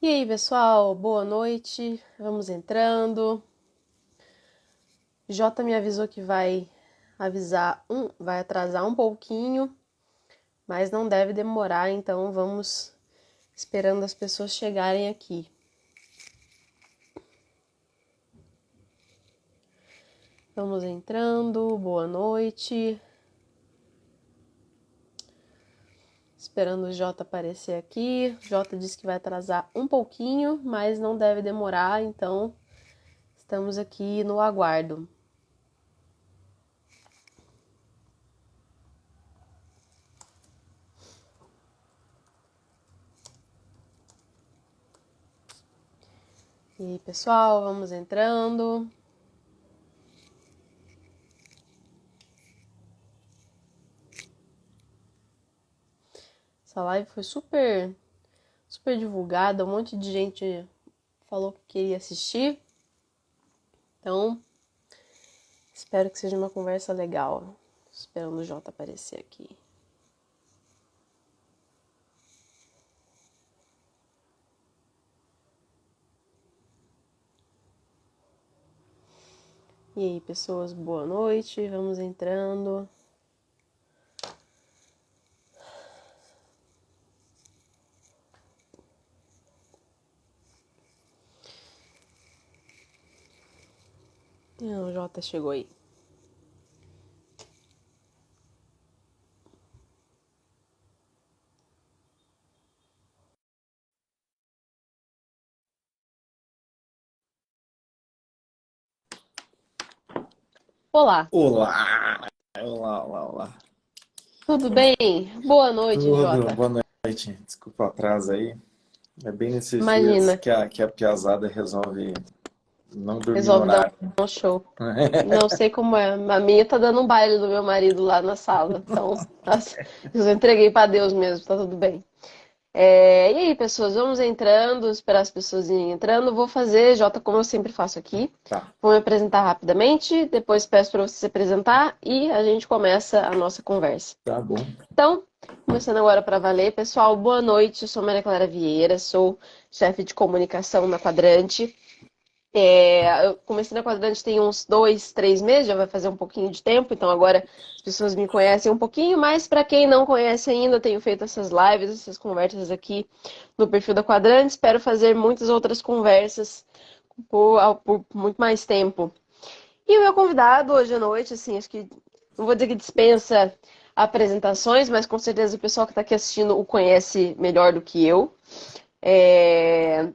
E aí, pessoal, boa noite. Vamos entrando. Jota me avisou que vai atrasar um pouquinho, mas não deve demorar, então vamos esperando as pessoas chegarem aqui. Vamos entrando. Boa noite. Esperando o Jota aparecer aqui. O Jota disse que vai atrasar um pouquinho, mas não deve demorar, então estamos aqui no aguardo. E aí, pessoal, vamos entrando. Essa live foi super divulgada, um monte de gente falou que queria assistir. Então, espero que seja uma conversa legal. Esperando o Jota aparecer aqui. E aí, pessoas, boa noite. Vamos entrando. O Jota chegou aí. Olá, Olá, olá, olá, olá. tudo bem? Boa noite, Tudo, Jota. boa noite. Desculpa o atraso aí. É bem nesses dias Imagina, que a piazada resolve não dormir no resolve dar horário. um show. Não sei como é. A minha tá dando um baile do meu marido lá na sala. Então, eu entreguei pra Deus mesmo, tá tudo bem. E aí, pessoas, vamos entrando, esperar as pessoas irem entrando. Vou fazer, Jota, como eu sempre faço aqui. Tá, Vou me apresentar rapidamente, depois peço para você se apresentar e a gente começa a nossa conversa. tá bom. Então, começando agora para valer, pessoal, boa noite. Eu sou Maria Clara Vieira, sou chefe de comunicação na Quadrante. Eu comecei na Quadrante tem uns 2, 3 meses, já vai fazer um pouquinho de tempo, então agora as pessoas me conhecem um pouquinho, mas para quem não conhece ainda, eu tenho feito essas lives, essas conversas aqui no perfil da Quadrante. Espero fazer muitas outras conversas por muito mais tempo. E o meu convidado hoje à noite, assim, acho que não vou dizer que dispensa apresentações, mas com certeza o pessoal que está aqui assistindo o conhece melhor do que eu. É,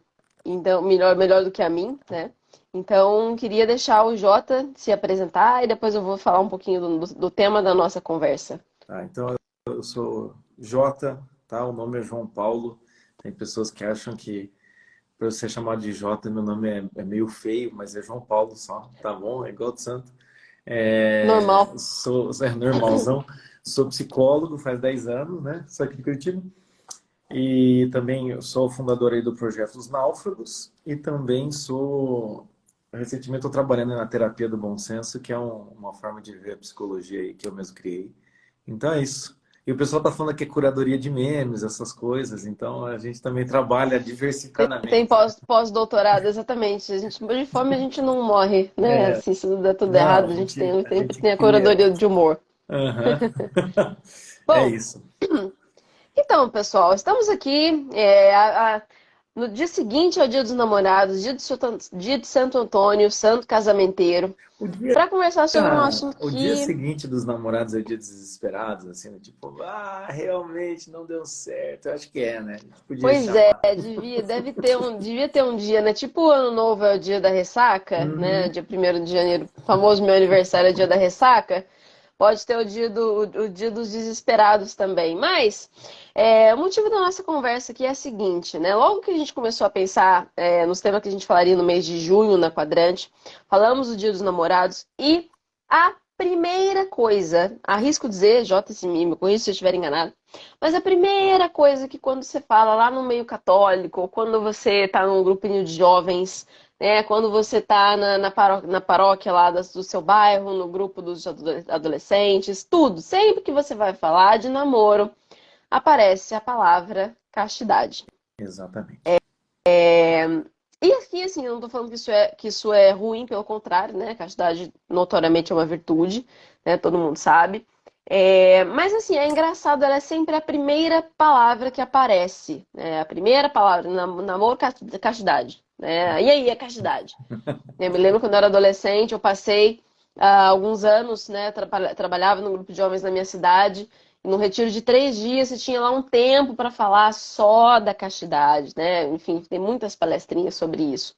Então, melhor do que a mim, né? Então, queria deixar o Jota se apresentar e depois eu vou falar um pouquinho do tema da nossa conversa. Tá, então eu sou Jota, tá? O nome é João Paulo. Tem pessoas que acham que para eu ser chamado de Jota, meu nome é meio feio, mas é João Paulo só, tá bom? É igual de santo. Normal. Sou normalzão. Sou psicólogo faz 10 anos, né? Sou aqui de Curitiba. E também eu sou fundador aí do projeto Os Náufragos e também recentemente estou trabalhando na terapia do bom senso, que é uma forma de ver a psicologia aí que eu mesmo criei. Então é isso. E o pessoal está falando que é curadoria de memes, essas coisas, então a gente também trabalha Tem diversificadamente, né? pós-doutorado, exatamente. De fome a gente não morre, né? É, Assim, se não der tudo não, errado, a sempre gente tem a cria. curadoria de humor. Aham. É Bom, isso. então, pessoal, estamos aqui. No dia seguinte ao Dia dos Namorados, dia de Santo Antônio, Santo Casamenteiro, O dia, para conversar sobre um assunto o dia que, seguinte dos namorados é o dia dos desesperados, assim, né? Tipo, realmente não deu certo. Eu acho que é, né? A gente podia pois é, chamar. devia ter um dia, né? Tipo o Ano Novo é o dia da ressaca, né? Uhum. Dia 1º de janeiro, famoso meu aniversário é o dia da ressaca. Pode ter o dia dos desesperados também. Mas o motivo da nossa conversa aqui é o seguinte, né? Logo que a gente começou a pensar nos temas que a gente falaria no mês de junho na Quadrante, falamos do Dia dos Namorados e a primeira coisa, arrisco dizer, J. me corrija se eu estiver enganado, mas a primeira coisa que quando você fala lá no meio católico, ou quando você está num grupinho de jovens, né, quando você está na paróquia lá do seu bairro, no grupo dos adolescentes, tudo, sempre que você vai falar de namoro, aparece a palavra castidade. Exatamente. E aqui, assim, eu não tô falando que isso é ruim, pelo contrário, né? A castidade notoriamente é uma virtude, né? Todo mundo sabe. Mas, assim, é engraçado, ela é sempre a primeira palavra que aparece, né? A primeira palavra, namoro, castidade, né? E aí, a castidade? Eu me lembro quando eu era adolescente, eu passei alguns anos, né? Trabalhava num grupo de homens na minha cidade. E num retiro de 3 dias, você tinha lá um tempo para falar só da castidade, né? Enfim, tem muitas palestrinhas sobre isso.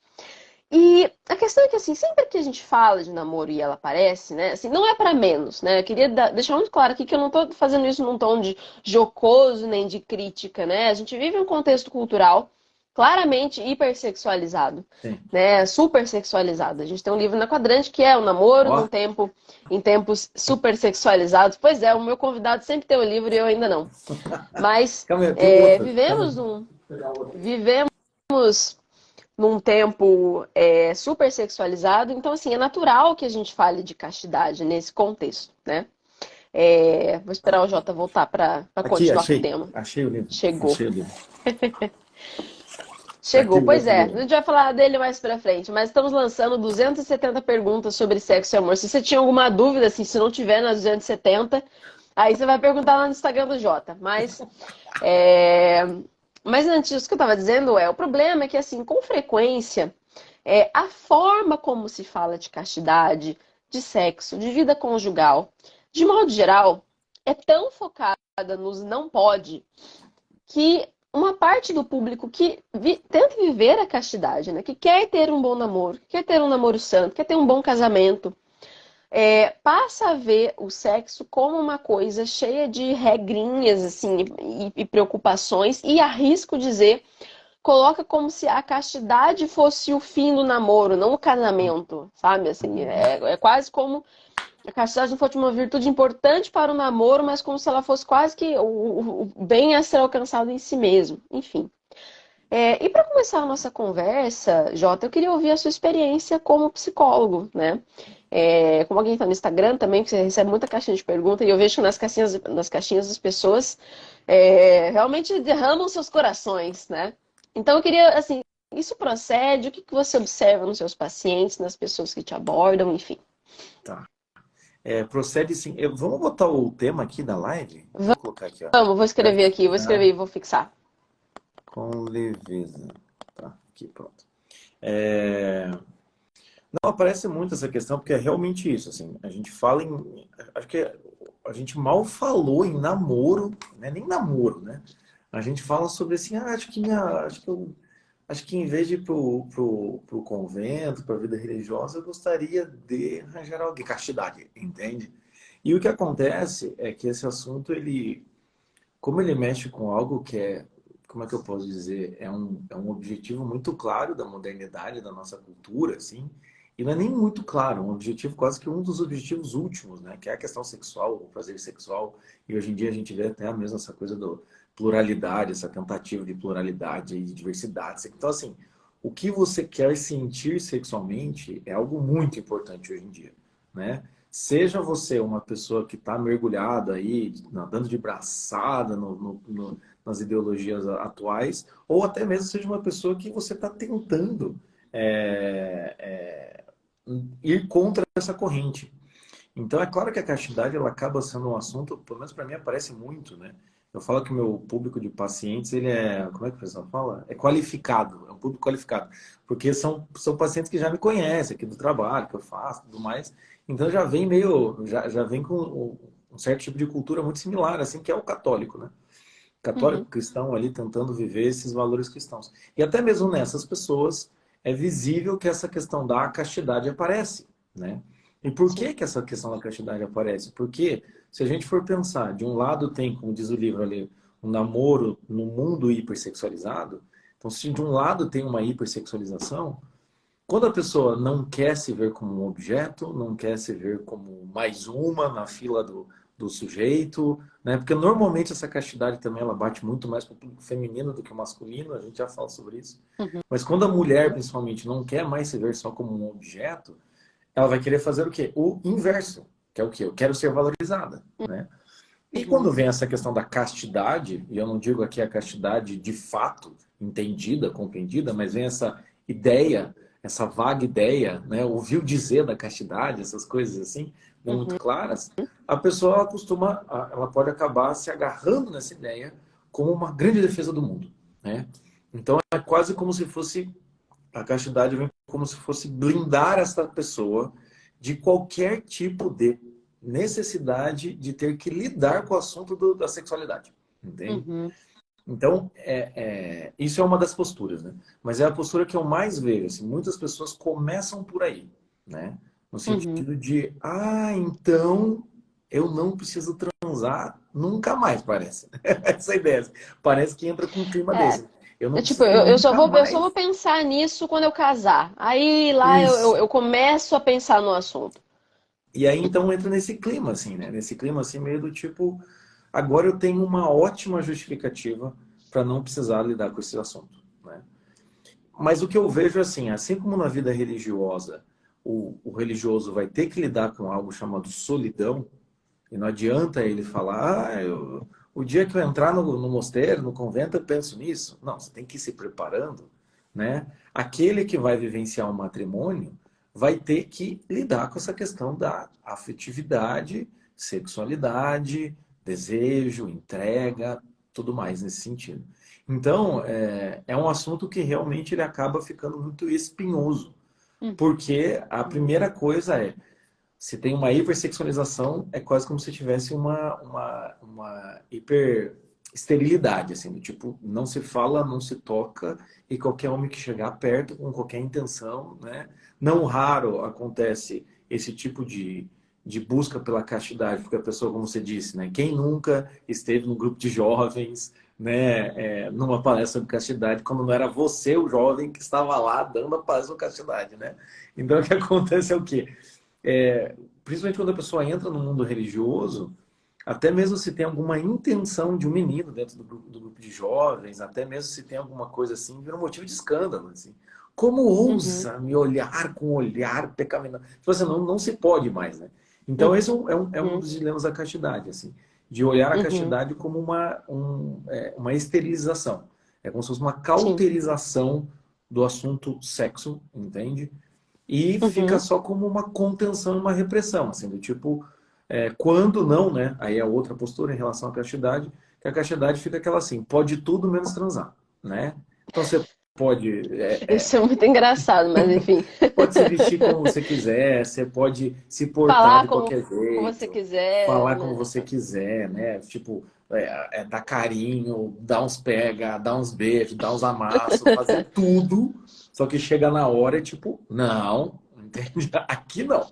E a questão é que, assim, sempre que a gente fala de namoro e ela aparece, né? Assim, não é para menos, né? Eu queria deixar muito claro aqui que eu não tô fazendo isso num tom de jocoso nem de crítica, né? A gente vive um contexto cultural claramente hipersexualizado, Sim. né? Supersexualizado. A gente tem um livro na Quadrante que é o namoro Ó, em tempos supersexualizados. Pois é, o meu convidado sempre tem o livro e eu ainda não. Mas calma aí, tem outra. vivemos num tempo super sexualizado. Então, assim, é natural que a gente fale de castidade nesse contexto, né? Vou esperar o Jota voltar para Aqui, continuar com o achei. tema. Achei o livro. Chegou. Achei o livro. Tá aqui Chegou, o pois outro é. A livro. gente vai falar dele mais pra frente, mas estamos lançando 270 perguntas sobre sexo e amor. Se você tinha alguma dúvida, assim, se não tiver nas 270, aí você vai perguntar lá no Instagram do Jota. É... mas antes, o que eu estava dizendo o problema é que, assim, com frequência, a forma como se fala de castidade, de sexo, de vida conjugal, de modo geral, é tão focada nos não pode que uma parte do público que tenta viver a castidade, né, que quer ter um bom namoro, quer ter um namoro santo, quer ter um bom casamento, passa a ver o sexo como uma coisa cheia de regrinhas assim e preocupações e arrisco dizer coloca como se a castidade fosse o fim do namoro, não o casamento, sabe? Assim, é quase como a castidade não fosse uma virtude importante para o namoro, mas como se ela fosse quase que o bem a ser alcançado em si mesmo. Enfim. E para começar a nossa conversa, Jota, eu queria ouvir a sua experiência como psicólogo, né? Como alguém está no Instagram também, que você recebe muita caixinha de pergunta, e eu vejo que nas caixinhas as pessoas realmente derramam seus corações, né? Então eu queria, assim, isso procede? O que você observa nos seus pacientes, nas pessoas que te abordam, enfim. Tá. Procede sim. Vamos botar o tema aqui da live? Vou colocar aqui, ó. Vamos, vou escrever aqui, vou escrever Praticar e vou fixar. com leveza. Tá, aqui, pronto. É, Não aparece muito essa questão, porque é realmente isso, assim, a gente fala em... Acho que a gente mal falou em namoro, né? Nem namoro, né? A gente fala sobre assim, acho que em vez de ir pro convento, para a vida religiosa, eu gostaria de arranjar alguém, castidade, entende? E o que acontece é que esse assunto, como ele mexe com algo que como é que eu posso dizer, é um objetivo muito claro da modernidade, da nossa cultura, assim, e não é nem muito claro, um objetivo quase que um dos objetivos últimos, né, que é a questão sexual, o prazer sexual, e hoje em dia a gente vê até mesmo essa coisa do pluralidade, essa tentativa de pluralidade e de diversidade. Então, assim, o que você quer sentir sexualmente é algo muito importante hoje em dia, né? Seja você uma pessoa que está mergulhada aí, nadando de braçada nas ideologias atuais, ou até mesmo seja uma pessoa que você está tentando é, é, ir contra essa corrente. Então, é claro que a castidade ela acaba sendo um assunto, pelo menos para mim, aparece muito, né? Eu falo que o meu público de pacientes, ele como é que o pessoal fala? É qualificado, é um público qualificado. Porque são pacientes que já me conhecem aqui do trabalho, que eu faço, tudo mais. Então, já vem com um certo tipo de cultura muito similar, assim, que é o católico, né? Católico Uhum. cristão ali tentando viver esses valores cristãos. E até mesmo nessas pessoas é visível que essa questão da castidade aparece, né? E por Sim. que essa questão da castidade aparece? Porque se a gente for pensar, de um lado tem, como diz o livro ali, um namoro no mundo hipersexualizado, então se de um lado tem uma hipersexualização, quando a pessoa não quer se ver como um objeto, não quer se ver como mais uma na fila do sujeito, né? Porque normalmente essa castidade também ela bate muito mais para o público feminino do que o masculino, a gente já fala sobre isso. Uhum. Mas quando a mulher, principalmente, não quer mais se ver só como um objeto, ela vai querer fazer o quê? O inverso, que é o quê? Eu quero ser valorizada, né? E quando vem essa questão da castidade, e eu não digo aqui a castidade de fato, entendida, compreendida, mas vem essa ideia, essa vaga ideia, né, ouviu dizer da castidade, essas coisas assim, não muito Uhum. claras, a pessoa ela pode acabar se agarrando nessa ideia como uma grande defesa do mundo, né? Então é quase como se fosse, a castidade vem como se fosse blindar essa pessoa de qualquer tipo de necessidade de ter que lidar com o assunto da sexualidade, entende? Uhum. Então, isso é uma das posturas, né? Mas é a postura que eu mais vejo, assim, muitas pessoas começam por aí, né? No Uhum. sentido de, então eu não preciso transar nunca mais, parece. Essa ideia. Assim. Parece que entra com um clima É, desse. Eu não é tipo, preciso eu só nunca vou, eu só vou mais. pensar nisso quando eu casar. Aí lá Isso. eu começo a pensar no assunto. E aí então entra nesse clima, assim, né? Nesse clima assim, meio do tipo, agora eu tenho uma ótima justificativa para não precisar lidar com esse assunto, né? Mas o que eu vejo assim como na vida religiosa, o religioso vai ter que lidar com algo chamado solidão, e não adianta ele falar, o dia que eu entrar no mosteiro, no convento, eu penso nisso. Não, você tem que ir se preparando, né? Aquele que vai vivenciar um matrimônio vai ter que lidar com essa questão da afetividade, sexualidade, desejo, entrega, tudo mais nesse sentido. Então, é um assunto que realmente ele acaba ficando muito espinhoso, Uhum. porque a primeira coisa se tem uma hipersexualização, é quase como se tivesse uma hiperesterilidade, assim, do tipo, não se fala, não se toca, e qualquer homem que chegar perto, com qualquer intenção, né? Não raro acontece esse tipo de busca pela castidade, porque a pessoa, como você disse, né? Quem nunca esteve num grupo de jovens, né? Numa palestra sobre castidade, quando não era você, o jovem, que estava lá dando a palestra sobre castidade, né? Então, o que acontece é o quê? Principalmente quando a pessoa entra no mundo religioso, até mesmo se tem alguma intenção de um menino dentro do grupo de jovens, até mesmo se tem alguma coisa assim, vira um motivo de escândalo. Assim. Como Uhum. ousa me olhar com um olhar pecaminoso? Tipo assim, não se pode mais, né? Então, esse é um Uhum. dos dilemas da castidade, assim, de olhar a Uhum. castidade como uma esterilização. É como se fosse uma Sim. cauterização do assunto sexo, entende? E fica Uhum. só como uma contenção, uma repressão, assim, do tipo, quando não, né? Aí é outra postura em relação à castidade, que a castidade fica aquela assim, pode tudo menos transar, né? Então você pode, Isso é muito engraçado, mas enfim. pode se vestir como você quiser, você pode se portar Falar de como qualquer você jeito, quiser, falar como né? você quiser, né? Tipo, dar carinho, dar uns pega, dar uns beijos, dar uns amassos, fazer tudo. Só que chega na hora e tipo, não, entende? Aqui não.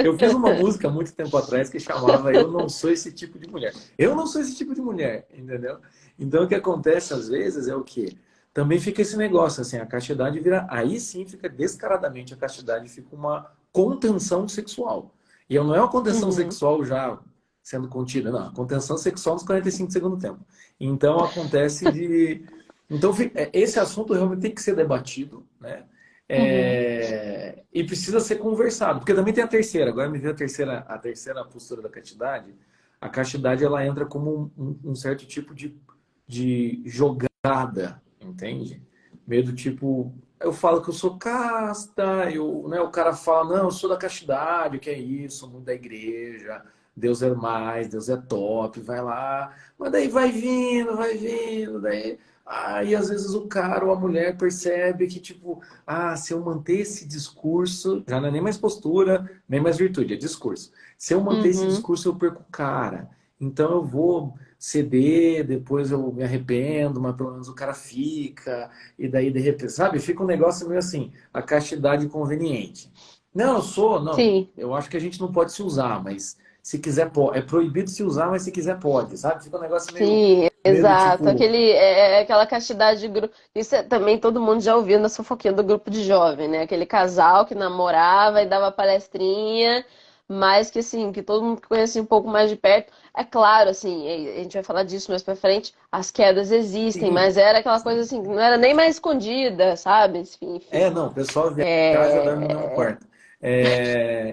Eu fiz uma música há muito tempo atrás que chamava Eu Não Sou Esse Tipo de Mulher. Eu não sou esse tipo de mulher, entendeu? Então o que acontece às vezes é o quê? Também fica esse negócio, assim, a castidade vira. Aí sim fica descaradamente a castidade fica uma contenção sexual. E não é uma contenção Uhum. sexual já sendo contida, não. A contenção sexual nos 45 segundos do tempo. Então acontece de. Então esse assunto realmente tem que ser debatido, né? Uhum. E precisa ser conversado, porque também tem a terceira. Agora me veio a terceira postura da castidade. A castidade ela entra como um certo tipo de jogada, entende? Meio do tipo, eu falo que eu sou casta, né, o cara fala, não, eu sou da castidade, que é isso, muito da igreja, Deus é mais, Deus é top, vai lá, mas daí vai vindo, daí. Aí às vezes o cara ou a mulher percebe que, tipo, se eu manter esse discurso, já não é nem mais postura, nem mais virtude, é discurso. Se eu manter esse Uhum. discurso, eu perco o cara. Então eu vou ceder, depois eu me arrependo, mas pelo menos o cara fica, e daí de repente, sabe? Fica um negócio meio assim, a castidade conveniente. Não, não, Sim. eu acho que a gente não pode se usar, mas se quiser, pode. É proibido se usar, mas se quiser, pode, sabe? Fica um negócio Sim, meio do exato. tipo, Aquela castidade de grupo. Isso também todo mundo já ouviu na fofoquinha do grupo de jovem, né? Aquele casal que namorava e dava palestrinha, mas que assim, que todo mundo conhecia um pouco mais de perto. É claro, assim, a gente vai falar disso mais pra frente, as quedas existem, sim. mas era aquela coisa assim, que não era nem mais escondida, sabe? Enfim. Não, o pessoal viaja dorme no mesmo É... quarto.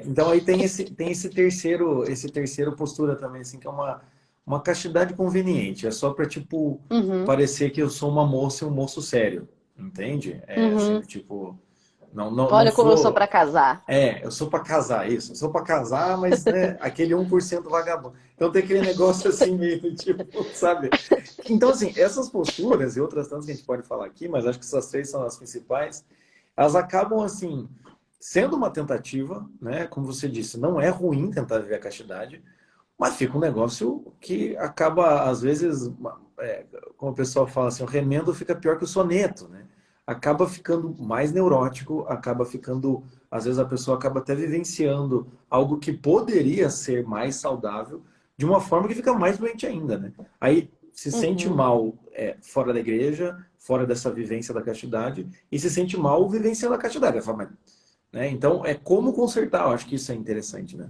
Então aí tem esse terceiro postura também, assim, que é uma castidade conveniente. É só para, tipo, Uhum, parecer que eu sou uma moça e um moço sério. Entende? É assim, uhum. do tipo, não Olha como eu sou sou. para casar. Eu sou para casar, isso. Eu sou para casar, mas, né, aquele 1% vagabundo. Então tem aquele negócio assim meio tipo, sabe? Então, assim, essas posturas e outras tantas que a gente pode falar aqui, mas acho que essas três são as principais, elas acabam, assim, sendo uma tentativa, né? Como você disse, não é ruim tentar viver a castidade, mas fica um negócio que acaba, às vezes, como o pessoal fala assim, o remendo fica pior que o soneto, né? Acaba ficando mais neurótico, acaba ficando, às vezes a pessoa acaba até vivenciando algo que poderia ser mais saudável, de uma forma que fica mais doente ainda, né? Aí se sente Uhum. mal fora da igreja, fora dessa vivência da castidade, e se sente mal vivenciando a castidade. Né? Então, é como consertar, eu acho que isso é interessante, né?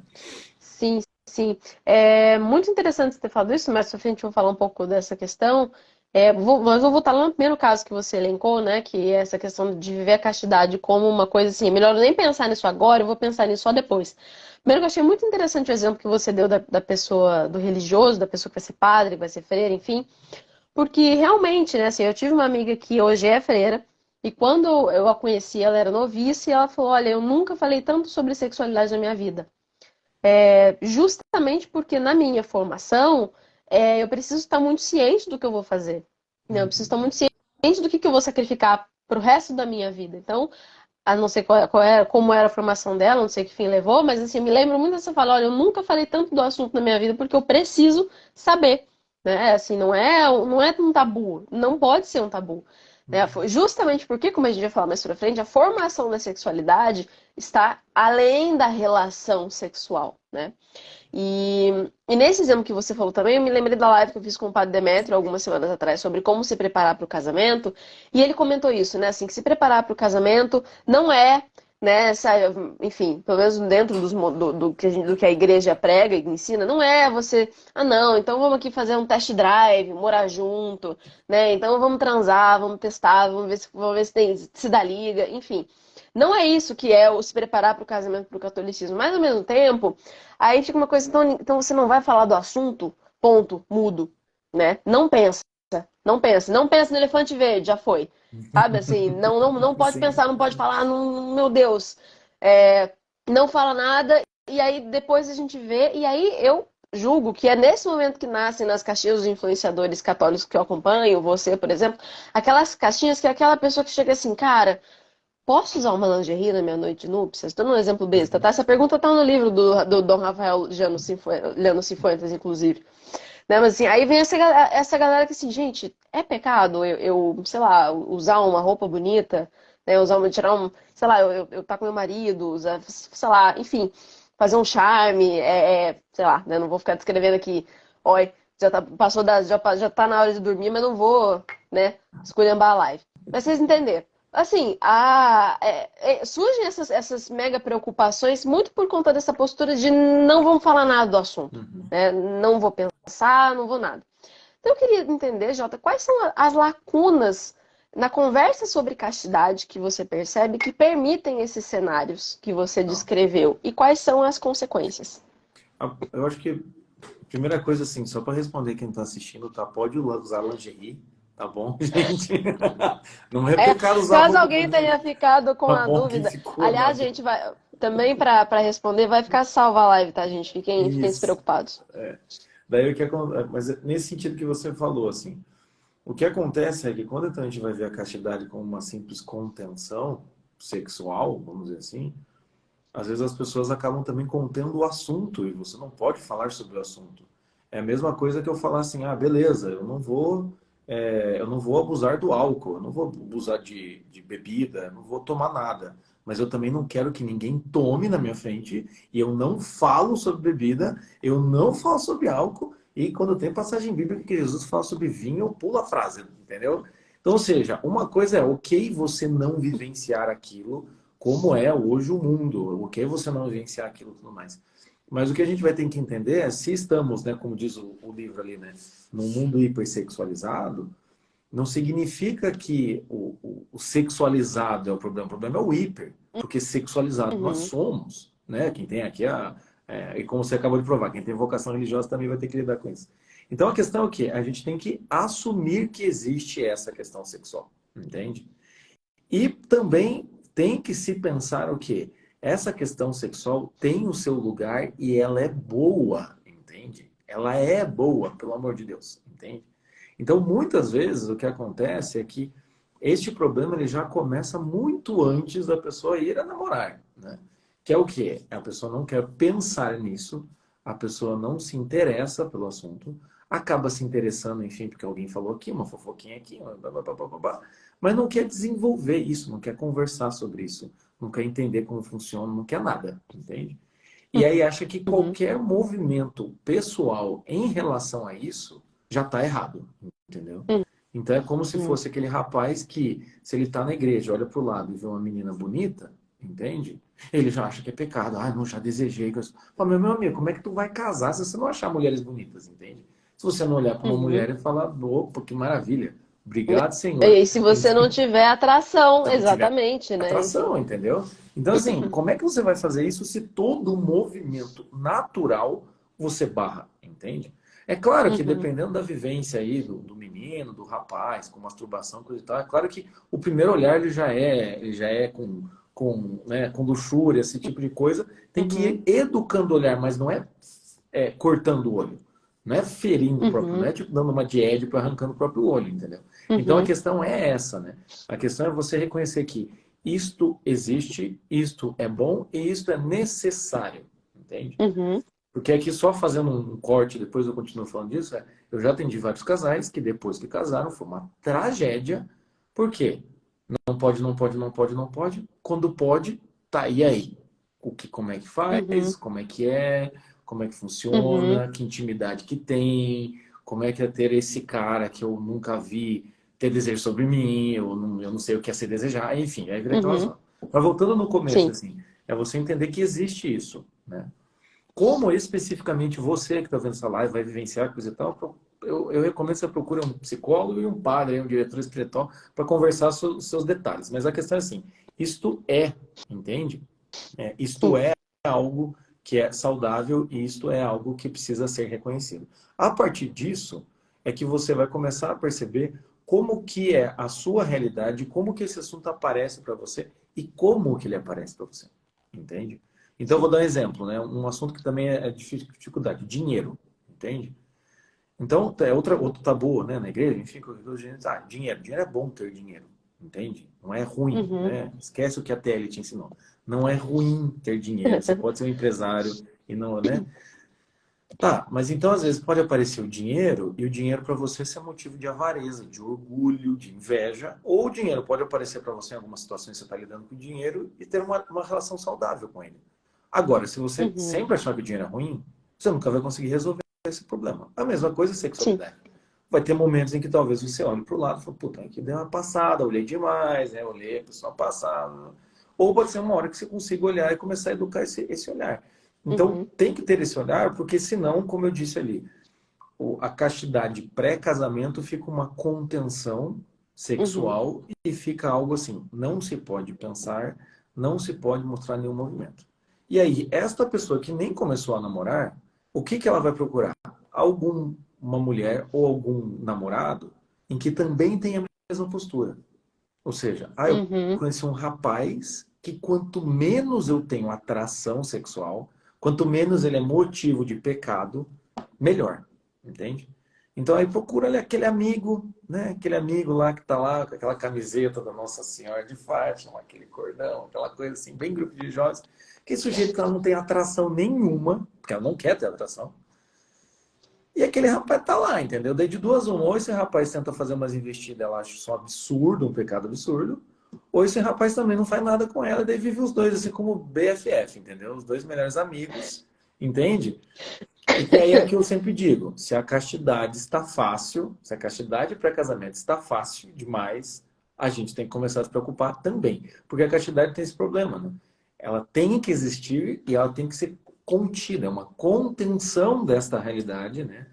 Sim, sim. É muito interessante você ter falado isso, mas pra frente eu vou falar um pouco dessa questão. Mas vou voltar lá no primeiro caso que você elencou, né? Que é essa questão de viver a castidade como uma coisa assim. É melhor eu nem pensar nisso agora, eu vou pensar nisso só depois. Primeiro, que eu achei muito interessante o exemplo que você deu da pessoa, do religioso, da pessoa que vai ser padre, que vai ser freira, enfim. Porque realmente, né, assim, eu tive uma amiga que hoje é freira, e quando eu a conheci, ela era noviça, e ela falou: Olha, eu nunca falei tanto sobre sexualidade na minha vida. Justamente porque na minha formação eu preciso estar muito ciente do que eu vou fazer. Né? Eu preciso estar muito ciente do que eu vou sacrificar para o resto da minha vida. Então, a não sei como era a formação dela, não sei que fim levou, mas assim, eu me lembro muito dessa fala, olha, eu nunca falei tanto do assunto na minha vida porque eu preciso saber. Né? Assim, não é um tabu, não pode ser um tabu. Né? Justamente porque, como a gente vai falar mais pra frente, a formação da sexualidade está além da relação sexual, né? E nesse exemplo que você falou também, eu me lembrei da live que eu fiz com o Padre Demétrio algumas semanas atrás sobre como se preparar para o casamento. E ele comentou isso, né? Assim, que se preparar para o casamento não é, né? Enfim, pelo menos dentro do que a igreja prega e ensina, não é você, não, então vamos aqui fazer um test drive, morar junto, né? Então vamos transar, vamos testar, vamos ver se dá liga, enfim. Não é isso que é o se preparar para o casamento, para o catolicismo. Mas, ao mesmo tempo, aí fica uma coisa, então você não vai falar do assunto, ponto, mudo, né? Não pensa, não pensa. Não pensa no elefante verde, já foi. Sabe, assim, não pode Sim. pensar, não pode falar, não, meu Deus. É, não fala nada, e aí depois a gente vê, e aí eu julgo que é nesse momento que nascem nas caixinhas os influenciadores católicos que eu acompanho, você, por exemplo, aquelas caixinhas que é aquela pessoa que chega assim, cara, posso usar uma lingerie na minha noite de núpcias? Estou dando um exemplo besta, tá? Essa pergunta tá no livro do Dom Rafael Llano Cifuentes, inclusive. Né? Mas assim, aí vem essa galera que assim, gente, é pecado sei lá, usar uma roupa bonita, né? Tirar sei lá, eu tá com meu marido, usar, sei lá, enfim, fazer um charme, sei lá, né? Não vou ficar descrevendo aqui, oi, já tá na hora de dormir, mas não vou, né, esculhambar a live. Mas vocês entenderam. Assim, surgem essas mega preocupações muito por conta dessa postura de não vamos falar nada do assunto. Uhum. Né? Não vou pensar, não vou nada. Então eu queria entender, Jota, quais são as lacunas na conversa sobre castidade que você percebe que permitem esses cenários que você Tá. descreveu e quais são as consequências? Eu acho que a primeira coisa, assim, só para responder quem está assistindo, tá? Pode usar lingerie, tá bom, gente? Não é porque eu quero usar Caso roupa alguém tenha bonita, ficado com tá a bom? Que dúvida, ficou na aliás, dúvida. gente, vai também para responder, vai ficar salva a live, tá, gente? Fiquem Isso. despreocupados. Daí o que acontece? Mas nesse sentido que você falou, assim, o que acontece é que quando então a gente vai ver a castidade como uma simples contenção sexual, vamos dizer assim, às vezes as pessoas acabam também contendo o assunto e você não pode falar sobre o assunto. É a mesma coisa que eu falar assim, beleza, eu não vou abusar do álcool, eu não vou abusar de bebida, eu não vou tomar nada. Mas eu também não quero que ninguém tome na minha frente e eu não falo sobre bebida, eu não falo sobre álcool e quando tem passagem bíblica que Jesus fala sobre vinho, eu pulo a frase, entendeu? Então, ou seja, uma coisa é ok você não vivenciar aquilo, como é hoje o mundo, o que você não vivenciar aquilo e tudo mais. Mas o que a gente vai ter que entender é se estamos, né, como diz o livro ali, né, num mundo hipersexualizado, Não significa que o sexualizado é o problema é o hiper, porque sexualizado nós Uhum. somos, né? Quem tem aqui e como você acabou de provar, quem tem vocação religiosa também vai ter que lidar com isso. Então a questão é o quê? A gente tem que assumir que existe essa questão sexual, entende? E também tem que se pensar o quê? Essa questão sexual tem o seu lugar e ela é boa, entende? Ela é boa, pelo amor de Deus, entende? Então, muitas vezes, o que acontece é que este problema ele já começa muito antes da pessoa ir a namorar, né? Que é o quê? A pessoa não quer pensar nisso, a pessoa não se interessa pelo assunto, acaba se interessando, enfim, porque alguém falou aqui, uma fofoquinha aqui, mas não quer desenvolver isso, não quer conversar sobre isso, não quer entender como funciona, não quer nada, entende? E aí acha que Uhum. qualquer movimento pessoal em relação a isso já está errado, entendeu? Então é como se Uhum. fosse aquele rapaz que, se ele está na igreja, olha para o lado e vê uma menina bonita, entende? Ele já acha que é pecado. Ah, não, já desejei. Fala, meu amigo, como é que tu vai casar se você não achar mulheres bonitas, entende? Se você não olhar para uma Uhum. mulher e falar, opa, que maravilha. Obrigado, E Senhor. aí, se você não tiver atração, Então, tiver exatamente, né? atração, entendeu? Então, assim, como é que você vai fazer isso se todo movimento natural você barra, entende? É claro que Uhum. dependendo da vivência aí do menino, do rapaz, com masturbação, coisa e tal, é claro que o primeiro olhar ele já é com luxúria, esse tipo de coisa, tem que Uhum. ir educando o olhar, mas não é cortando o olho. Não é ferindo o próprio, não Uhum. é tipo dando uma diédica para arrancando o próprio olho, entendeu? Então a Uhum. questão é essa, né? A questão é você reconhecer que isto existe, isto é bom e isto é necessário, entende? Uhum. Porque aqui só fazendo um corte, depois eu continuo falando disso, eu já atendi vários casais que depois que casaram foi uma tragédia. Por quê? Não pode, não pode, não pode, não pode. Quando pode, tá, e aí? Como é que faz? Uhum. Como é que é? Como é que Uhum. funciona? Que intimidade que tem? Como é que é ter esse cara que eu nunca vi ter desejo sobre mim? Eu não sei o que é ser desejar. Enfim, aí vira aquela Uhum. zona. Mas voltando no começo, Sim. assim, é você entender que existe isso, né? Como especificamente você que está vendo essa live vai vivenciar coisa e tal, eu recomendo que você procure um psicólogo e um padre, um diretor espiritual, para conversar sobre os seus detalhes. Mas a questão é assim, isto entende? Isto Sim. é algo que é saudável e isto é algo que precisa ser reconhecido. A partir disso, é que você vai começar a perceber como que é a sua realidade, como que esse assunto aparece para você e como que ele aparece para você. Entende? Então, eu vou Sim. dar um exemplo, né? Um assunto que também é dificuldade, dinheiro, entende? Então, é outro tabu, né, na igreja, enfim, dinheiro é bom ter dinheiro, entende? Não é ruim, Uhum. né? Esquece o que a TL te ensinou. Não é ruim ter dinheiro, você pode ser um empresário e não, né? Tá, mas então às vezes pode aparecer o dinheiro e o dinheiro para você ser motivo de avareza, de orgulho, de inveja, ou o dinheiro pode aparecer para você em algumas situações que você está lidando com o dinheiro e ter uma relação saudável com ele. Agora, se você Uhum. sempre achar que o dinheiro é ruim, você nunca vai conseguir resolver esse problema. A mesma coisa é Sim. sexualidade. Vai ter momentos em que talvez você olhe para o lado e fale, puta, aqui deu uma passada, olhei demais, né? Olhei a pessoa passar. Ou pode ser uma hora que você consiga olhar e começar a educar esse olhar. Então, Uhum. tem que ter esse olhar, porque senão, como eu disse ali, a castidade pré-casamento fica uma contenção Uhum. sexual e fica algo assim, não se pode pensar, não se pode mostrar nenhum movimento. E aí, esta pessoa que nem começou a namorar, o que ela vai procurar? Alguma mulher ou algum namorado em que também tenha a mesma postura. Ou seja, eu Uhum. conheci um rapaz que quanto menos eu tenho atração sexual, quanto menos ele é motivo de pecado, melhor. Entende? Então aí procura ali aquele amigo, né? Aquele amigo lá que tá lá com aquela camiseta da Nossa Senhora de Fátima, aquele cordão, aquela coisa assim, bem grupo de jovens. Que sujeito que ela não tem atração nenhuma, porque ela não quer ter atração, e aquele rapaz tá lá, entendeu? Daí de duas uma, ou esse rapaz tenta fazer umas investidas, ela acha isso um absurdo, um pecado absurdo, ou esse rapaz também não faz nada com ela, daí vive os dois assim como BFF, entendeu? Os dois melhores amigos, entende? E que aí é o que eu sempre digo, se a castidade está fácil, se a castidade pré-casamento está fácil demais, a gente tem que começar a se preocupar também. Porque a castidade tem esse problema, né? Ela tem que existir e ela tem que ser contida, é uma contenção desta realidade, né,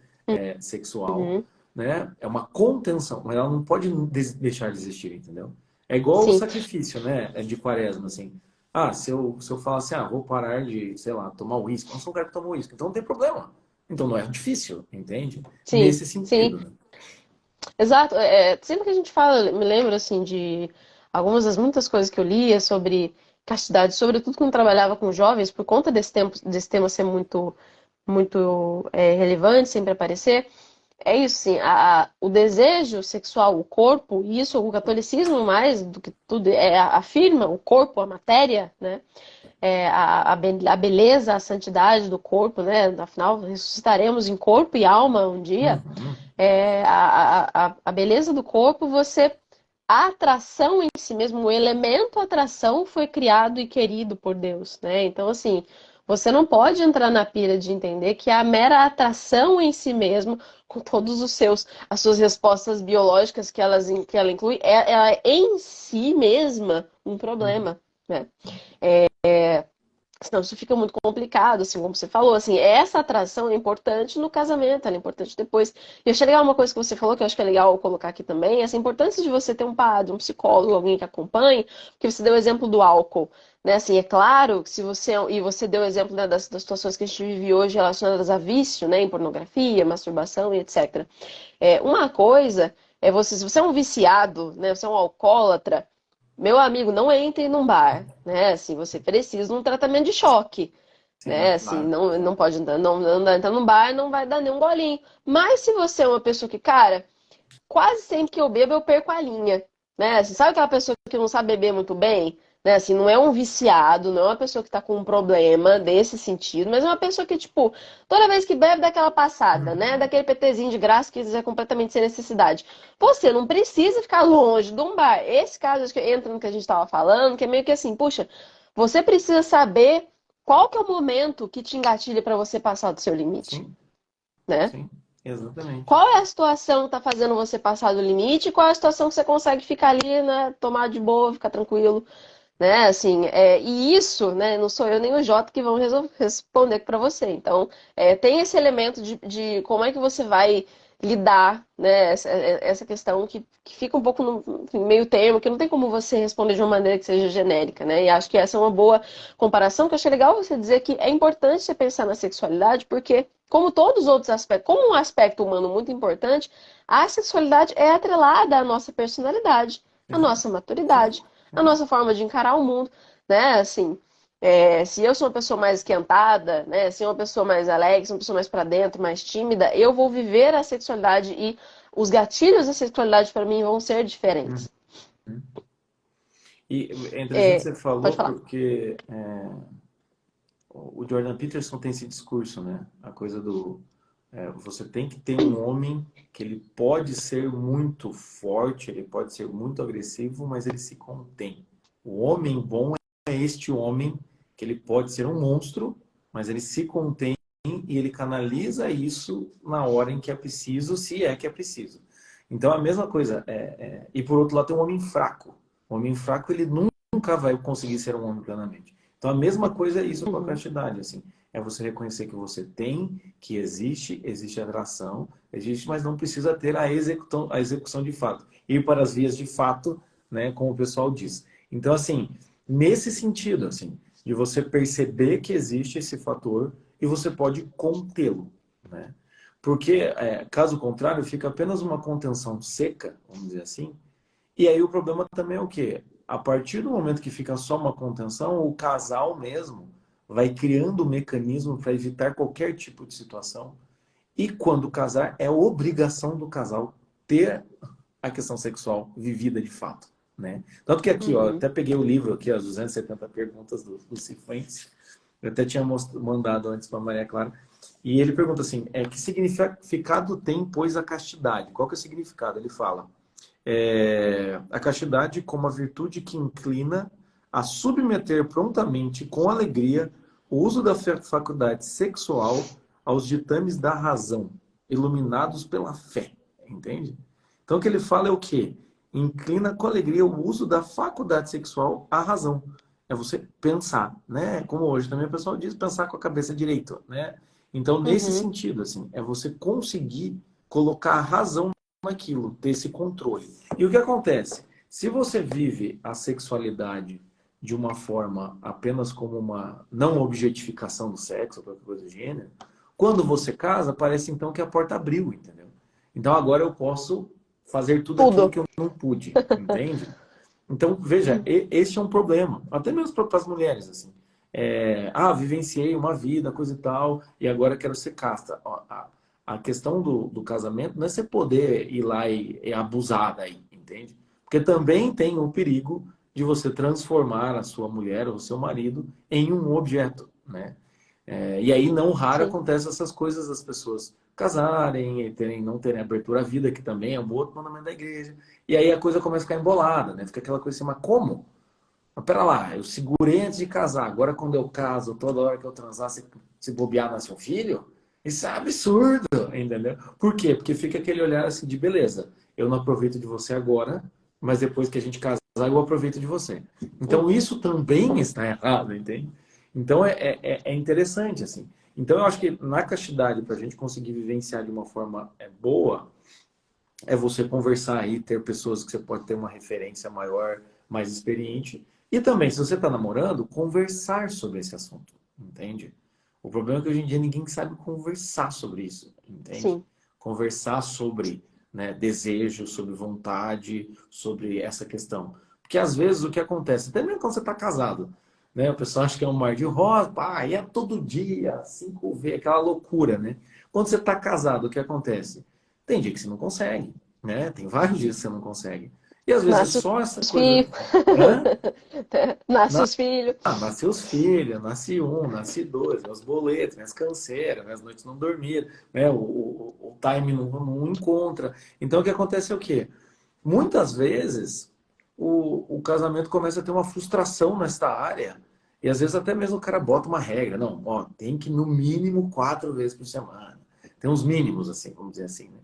sexual, Uhum. né? É uma contenção, mas ela não pode deixar de existir, entendeu? É igual o Sim. sacrifício, né? É de quaresma, assim. Ah, se eu falar assim, vou parar de, sei lá, tomar uísque. Eu não sou um cara que toma uísque, então não tem problema. Então não é difícil, entende? Sim, Nesse sim. sentido, né? Exato. Sempre que a gente fala, me lembro assim de algumas das muitas coisas que eu lia sobre castidade, sobretudo quando trabalhava com jovens, por conta desse tema ser muito relevante, sempre aparecer. É isso, sim. O desejo sexual, o corpo, e isso o catolicismo mais do que tudo afirma o corpo, a matéria, né? A beleza, a santidade do corpo, né? Afinal, ressuscitaremos em corpo e alma um dia. Uhum. A beleza do corpo, a atração em si mesmo, o elemento atração foi criado e querido por Deus, né? Então, assim, você não pode entrar na pira de entender que a mera atração em si mesmo, com todos as suas respostas biológicas que ela inclui, ela é em si mesma um Uhum. problema, né? Senão isso fica muito complicado, assim, como você falou, assim, essa atração é importante no casamento, ela é importante depois. E eu achei legal uma coisa que você falou, que eu acho que é legal colocar aqui também, essa importância de você ter um padre, um psicólogo, alguém que acompanhe, porque você deu o exemplo do álcool, né, assim, é claro que se você, e você deu o exemplo, né, das situações que a gente vive hoje relacionadas a vício, né, em pornografia, masturbação e etc. Uma coisa é se você é um viciado, né, você é um alcoólatra, meu amigo, não entre num bar, né? Assim, você precisa de um tratamento de choque, Sim, né? Assim, claro, não exato. pode entrar, não entrar num bar, não vai dar nenhum golinho. Mas se você é uma pessoa que, cara, quase sempre que eu bebo, eu perco a linha, né? Você sabe aquela pessoa que não sabe beber muito bem? Né? Assim, não é um viciado, não é uma pessoa que tá com um problema desse sentido, mas é uma pessoa que, tipo, toda vez que bebe, dá aquela passada, né? Uhum. Daquele PTzinho de graça que é completamente sem necessidade. Você não precisa ficar longe de um bar. Esse caso, acho que entra no que a gente tava falando, que é meio que assim, puxa, você precisa saber qual que é o momento que te engatilha para você passar do seu limite, Sim, né? sim, exatamente. Qual é a situação que tá fazendo você passar do limite? E qual é a situação que você consegue ficar ali, né? Tomar de boa, ficar tranquilo, né? Assim, e isso, né? Não sou eu nem o Jota que vão responder para você. Então, tem esse elemento de como é que você vai lidar, né? Essa questão que fica um pouco no enfim, meio termo, que não tem como você responder de uma maneira que seja genérica, né? E acho que essa é uma boa comparação, que eu achei legal você dizer que é importante você pensar na sexualidade, porque como todos os outros aspectos, como um aspecto humano muito importante, a sexualidade é atrelada à nossa personalidade, à Exato. nossa Sim. maturidade, à É. nossa forma de encarar o mundo, né? Assim, se eu sou uma pessoa mais esquentada, né? Se eu sou uma pessoa mais alegre, se eu sou uma pessoa mais para dentro, mais tímida, eu vou viver a sexualidade e os gatilhos da sexualidade para mim vão ser diferentes. Uhum. E é interessante É, que você pode falou falar. porque o Jordan Peterson tem esse discurso, né? A coisa do você tem que ter um homem que ele pode ser muito forte, ele pode ser muito agressivo, mas ele se contém. O homem bom é este homem que ele pode ser um monstro, mas ele se contém e ele canaliza isso na hora em que é preciso, se é que é preciso. Então a mesma coisa. E por outro lado tem um homem fraco. O homem fraco ele nunca vai conseguir ser um homem plenamente. Então a mesma coisa é isso com a Uhum, castidade, assim. É você reconhecer que você tem, que existe atração, existe, mas não precisa ter a execução de fato. Ir para as vias de fato, né, como o pessoal diz. Então, assim, nesse sentido, assim, de você perceber que existe esse fator e você pode contê-lo, né? Porque, caso contrário, fica apenas uma contenção seca, vamos dizer assim, e aí o problema também é o quê? A partir do momento que fica só uma contenção, o casal mesmo vai criando um mecanismo para evitar qualquer tipo de situação. E quando casar, é obrigação do casal ter a questão sexual vivida de fato, né? Tanto que aqui, ó, uhum, até peguei o livro aqui, as 270 perguntas do Cifuentes. Eu até tinha mandado antes para Maria Clara. E ele pergunta assim, que significado tem, pois, a castidade? Qual que é o significado? Ele fala, a castidade como a virtude que inclina a submeter prontamente, com alegria, o uso da faculdade sexual aos ditames da razão, iluminados pela fé. Entende? Então, o que ele fala é o quê? Inclina com alegria o uso da faculdade sexual à razão. É você pensar, né? Como hoje também o pessoal diz, pensar com a cabeça direita, né? Então, nesse uhum, sentido, assim, é você conseguir colocar a razão naquilo, ter esse controle. E o que acontece? Se você vive a sexualidade de uma forma apenas como uma não objetificação do sexo, ou qualquer coisa do gênero, quando você casa, parece então que a porta abriu, entendeu? Então agora eu posso fazer tudo aquilo Tudo. que eu não pude, entende? Então, veja, este é um problema, até mesmo para as mulheres, assim. Vivenciei uma vida, coisa e tal, e agora quero ser casta. Ó, a questão do casamento não é você poder ir lá e abusar daí, entende? Porque também tem o perigo de você transformar a sua mulher ou o seu marido em um objeto, né? E aí, não raro, Sim. acontece essas coisas das pessoas casarem e não terem abertura à vida, que também é um outro mandamento da igreja. E aí a coisa começa a ficar embolada, né? Fica aquela coisa assim, mas como? Mas pera lá, eu segurei antes de casar, agora quando eu caso, toda hora que eu transar, se bobear, nasce um filho? Isso é absurdo, entendeu? Por quê? Porque fica aquele olhar assim de beleza, eu não aproveito de você agora, mas depois que a gente casar, eu aproveito de você. Então Uhum. isso também está errado, entende? Então é interessante, assim. Então eu acho que na castidade, para a gente conseguir vivenciar de uma forma boa, é você conversar aí, ter pessoas que você pode ter uma referência maior, mais experiente. E também, se você está namorando, conversar sobre esse assunto, entende? O problema é que hoje em dia ninguém sabe conversar sobre isso, entende? Sim. Conversar sobre, né, desejo, sobre vontade, sobre essa questão. Porque às vezes o que acontece, até mesmo quando você está casado, né, o pessoal acha que é um mar de rosa, pá, e é todo dia, 5 vezes, aquela loucura, né? Quando você está casado, o que acontece? Tem dia que você não consegue, né? Tem vários dias que você não consegue. E às vezes é Nasce só essa os coisa. filhos. Hã? Nasce os filhos. Nasceu os filhos, nasce um, nasce dois, né? Os boletos, né? As canseiras, né? As noites não dormiram, né? O time não encontra. Então o que acontece é o quê? Muitas vezes o casamento começa a ter uma frustração nesta área. E às vezes até mesmo o cara bota uma regra. Não, ó, tem que no mínimo 4 vezes por semana. Tem uns mínimos, assim, vamos dizer assim, né?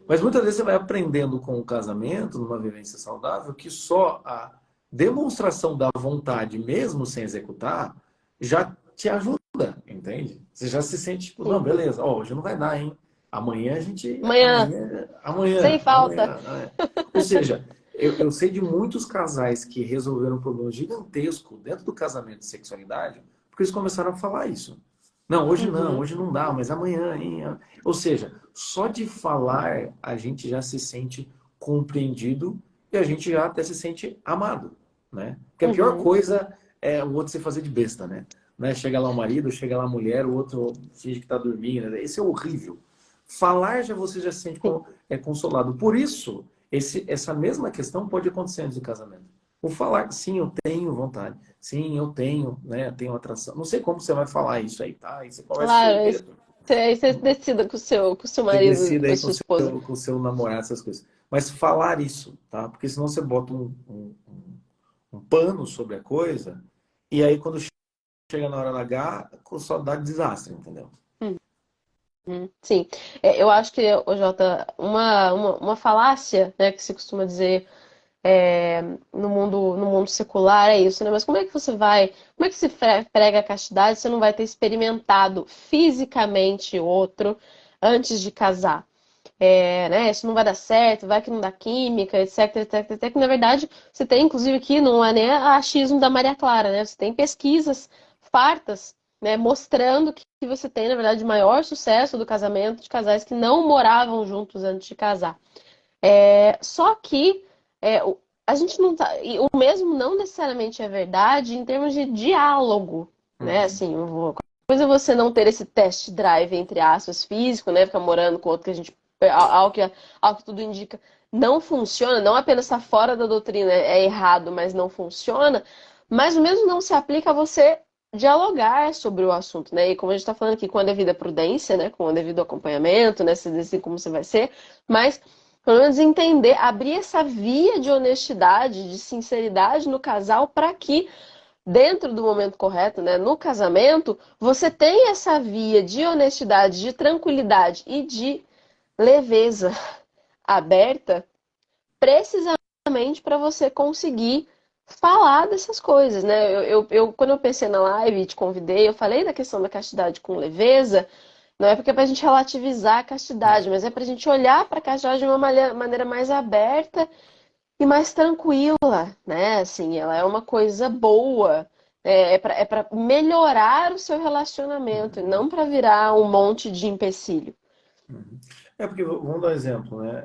Mas muitas vezes você vai aprendendo com o casamento, numa vivência saudável, que só a demonstração da vontade, mesmo sem executar, já te ajuda, entende? Você já se sente tipo, não, Sim. beleza, ó, hoje não vai dar, hein? Amanhã a gente. Amanhã, Amanhã, sem falta. amanhã. Ou seja, eu sei de muitos casais que resolveram um problema gigantesco dentro do casamento de sexualidade, porque eles começaram a falar isso. Não, Uhum. hoje não dá, mas amanhã, hein? Ou seja, só de falar a gente já se sente compreendido e a gente já até se sente amado, né? Porque a pior Uhum. coisa é o outro se fazer de besta, né? Chega lá o marido, chega lá a mulher, o outro finge que tá dormindo, né? Isso é horrível. Falar já você já se sente Sim. consolado. Por isso, essa mesma questão pode acontecer antes do casamento. O falar, sim, eu tenho vontade. Sim, eu tenho, né? Tenho atração. Não sei como você vai falar isso aí, tá? Aí você conversa Claro, solteiro. aí você decida com o seu Você marido, decida com a aí sua esposa. com o seu namorado, essas coisas. Mas falar isso, tá? Porque senão você bota um pano sobre a coisa, e aí quando chega na hora H, só dá desastre, entendeu? Sim. Eu acho que, o Jota, uma falácia, né, que se costuma dizer no mundo secular é isso, né? Mas como é que se prega a castidade se você não vai ter experimentado fisicamente outro antes de casar? Né? Isso não vai dar certo, vai que não dá química, etc, etc, etc. Que na verdade você tem, inclusive aqui, não é nem a achismo da Maria Clara, né? Você tem pesquisas fartas, né, mostrando que você tem, na verdade, maior sucesso do casamento de casais que não moravam juntos antes de casar. Só que a gente não tá. E o mesmo não necessariamente é verdade em termos de diálogo, né? Uhum. Assim, coisa é você não ter esse test drive, entre aspas, físico, né? Ficar morando com outro que a gente. Ao que tudo indica, não funciona, não apenas está fora da doutrina, é errado, mas não funciona. Mas o mesmo não se aplica a você dialogar sobre o assunto, né? E como a gente está falando aqui, com a devida prudência, né? Com o devido acompanhamento, né? Você decide como você vai ser, mas pelo menos entender, abrir essa via de honestidade, de sinceridade no casal para que, dentro do momento correto, né, no casamento, você tenha essa via de honestidade, de tranquilidade e de leveza aberta, precisamente para você conseguir falar dessas coisas, né? Quando eu pensei na live e te convidei, eu falei da questão da castidade com leveza, Não é porque é pra gente relativizar a castidade, mas é pra gente olhar pra castidade de uma maneira mais aberta e mais tranquila, né? Assim, ela é uma coisa boa. É para melhorar o seu relacionamento e Uhum. não para virar um monte de empecilho. Uhum. É porque, vamos dar um exemplo, né?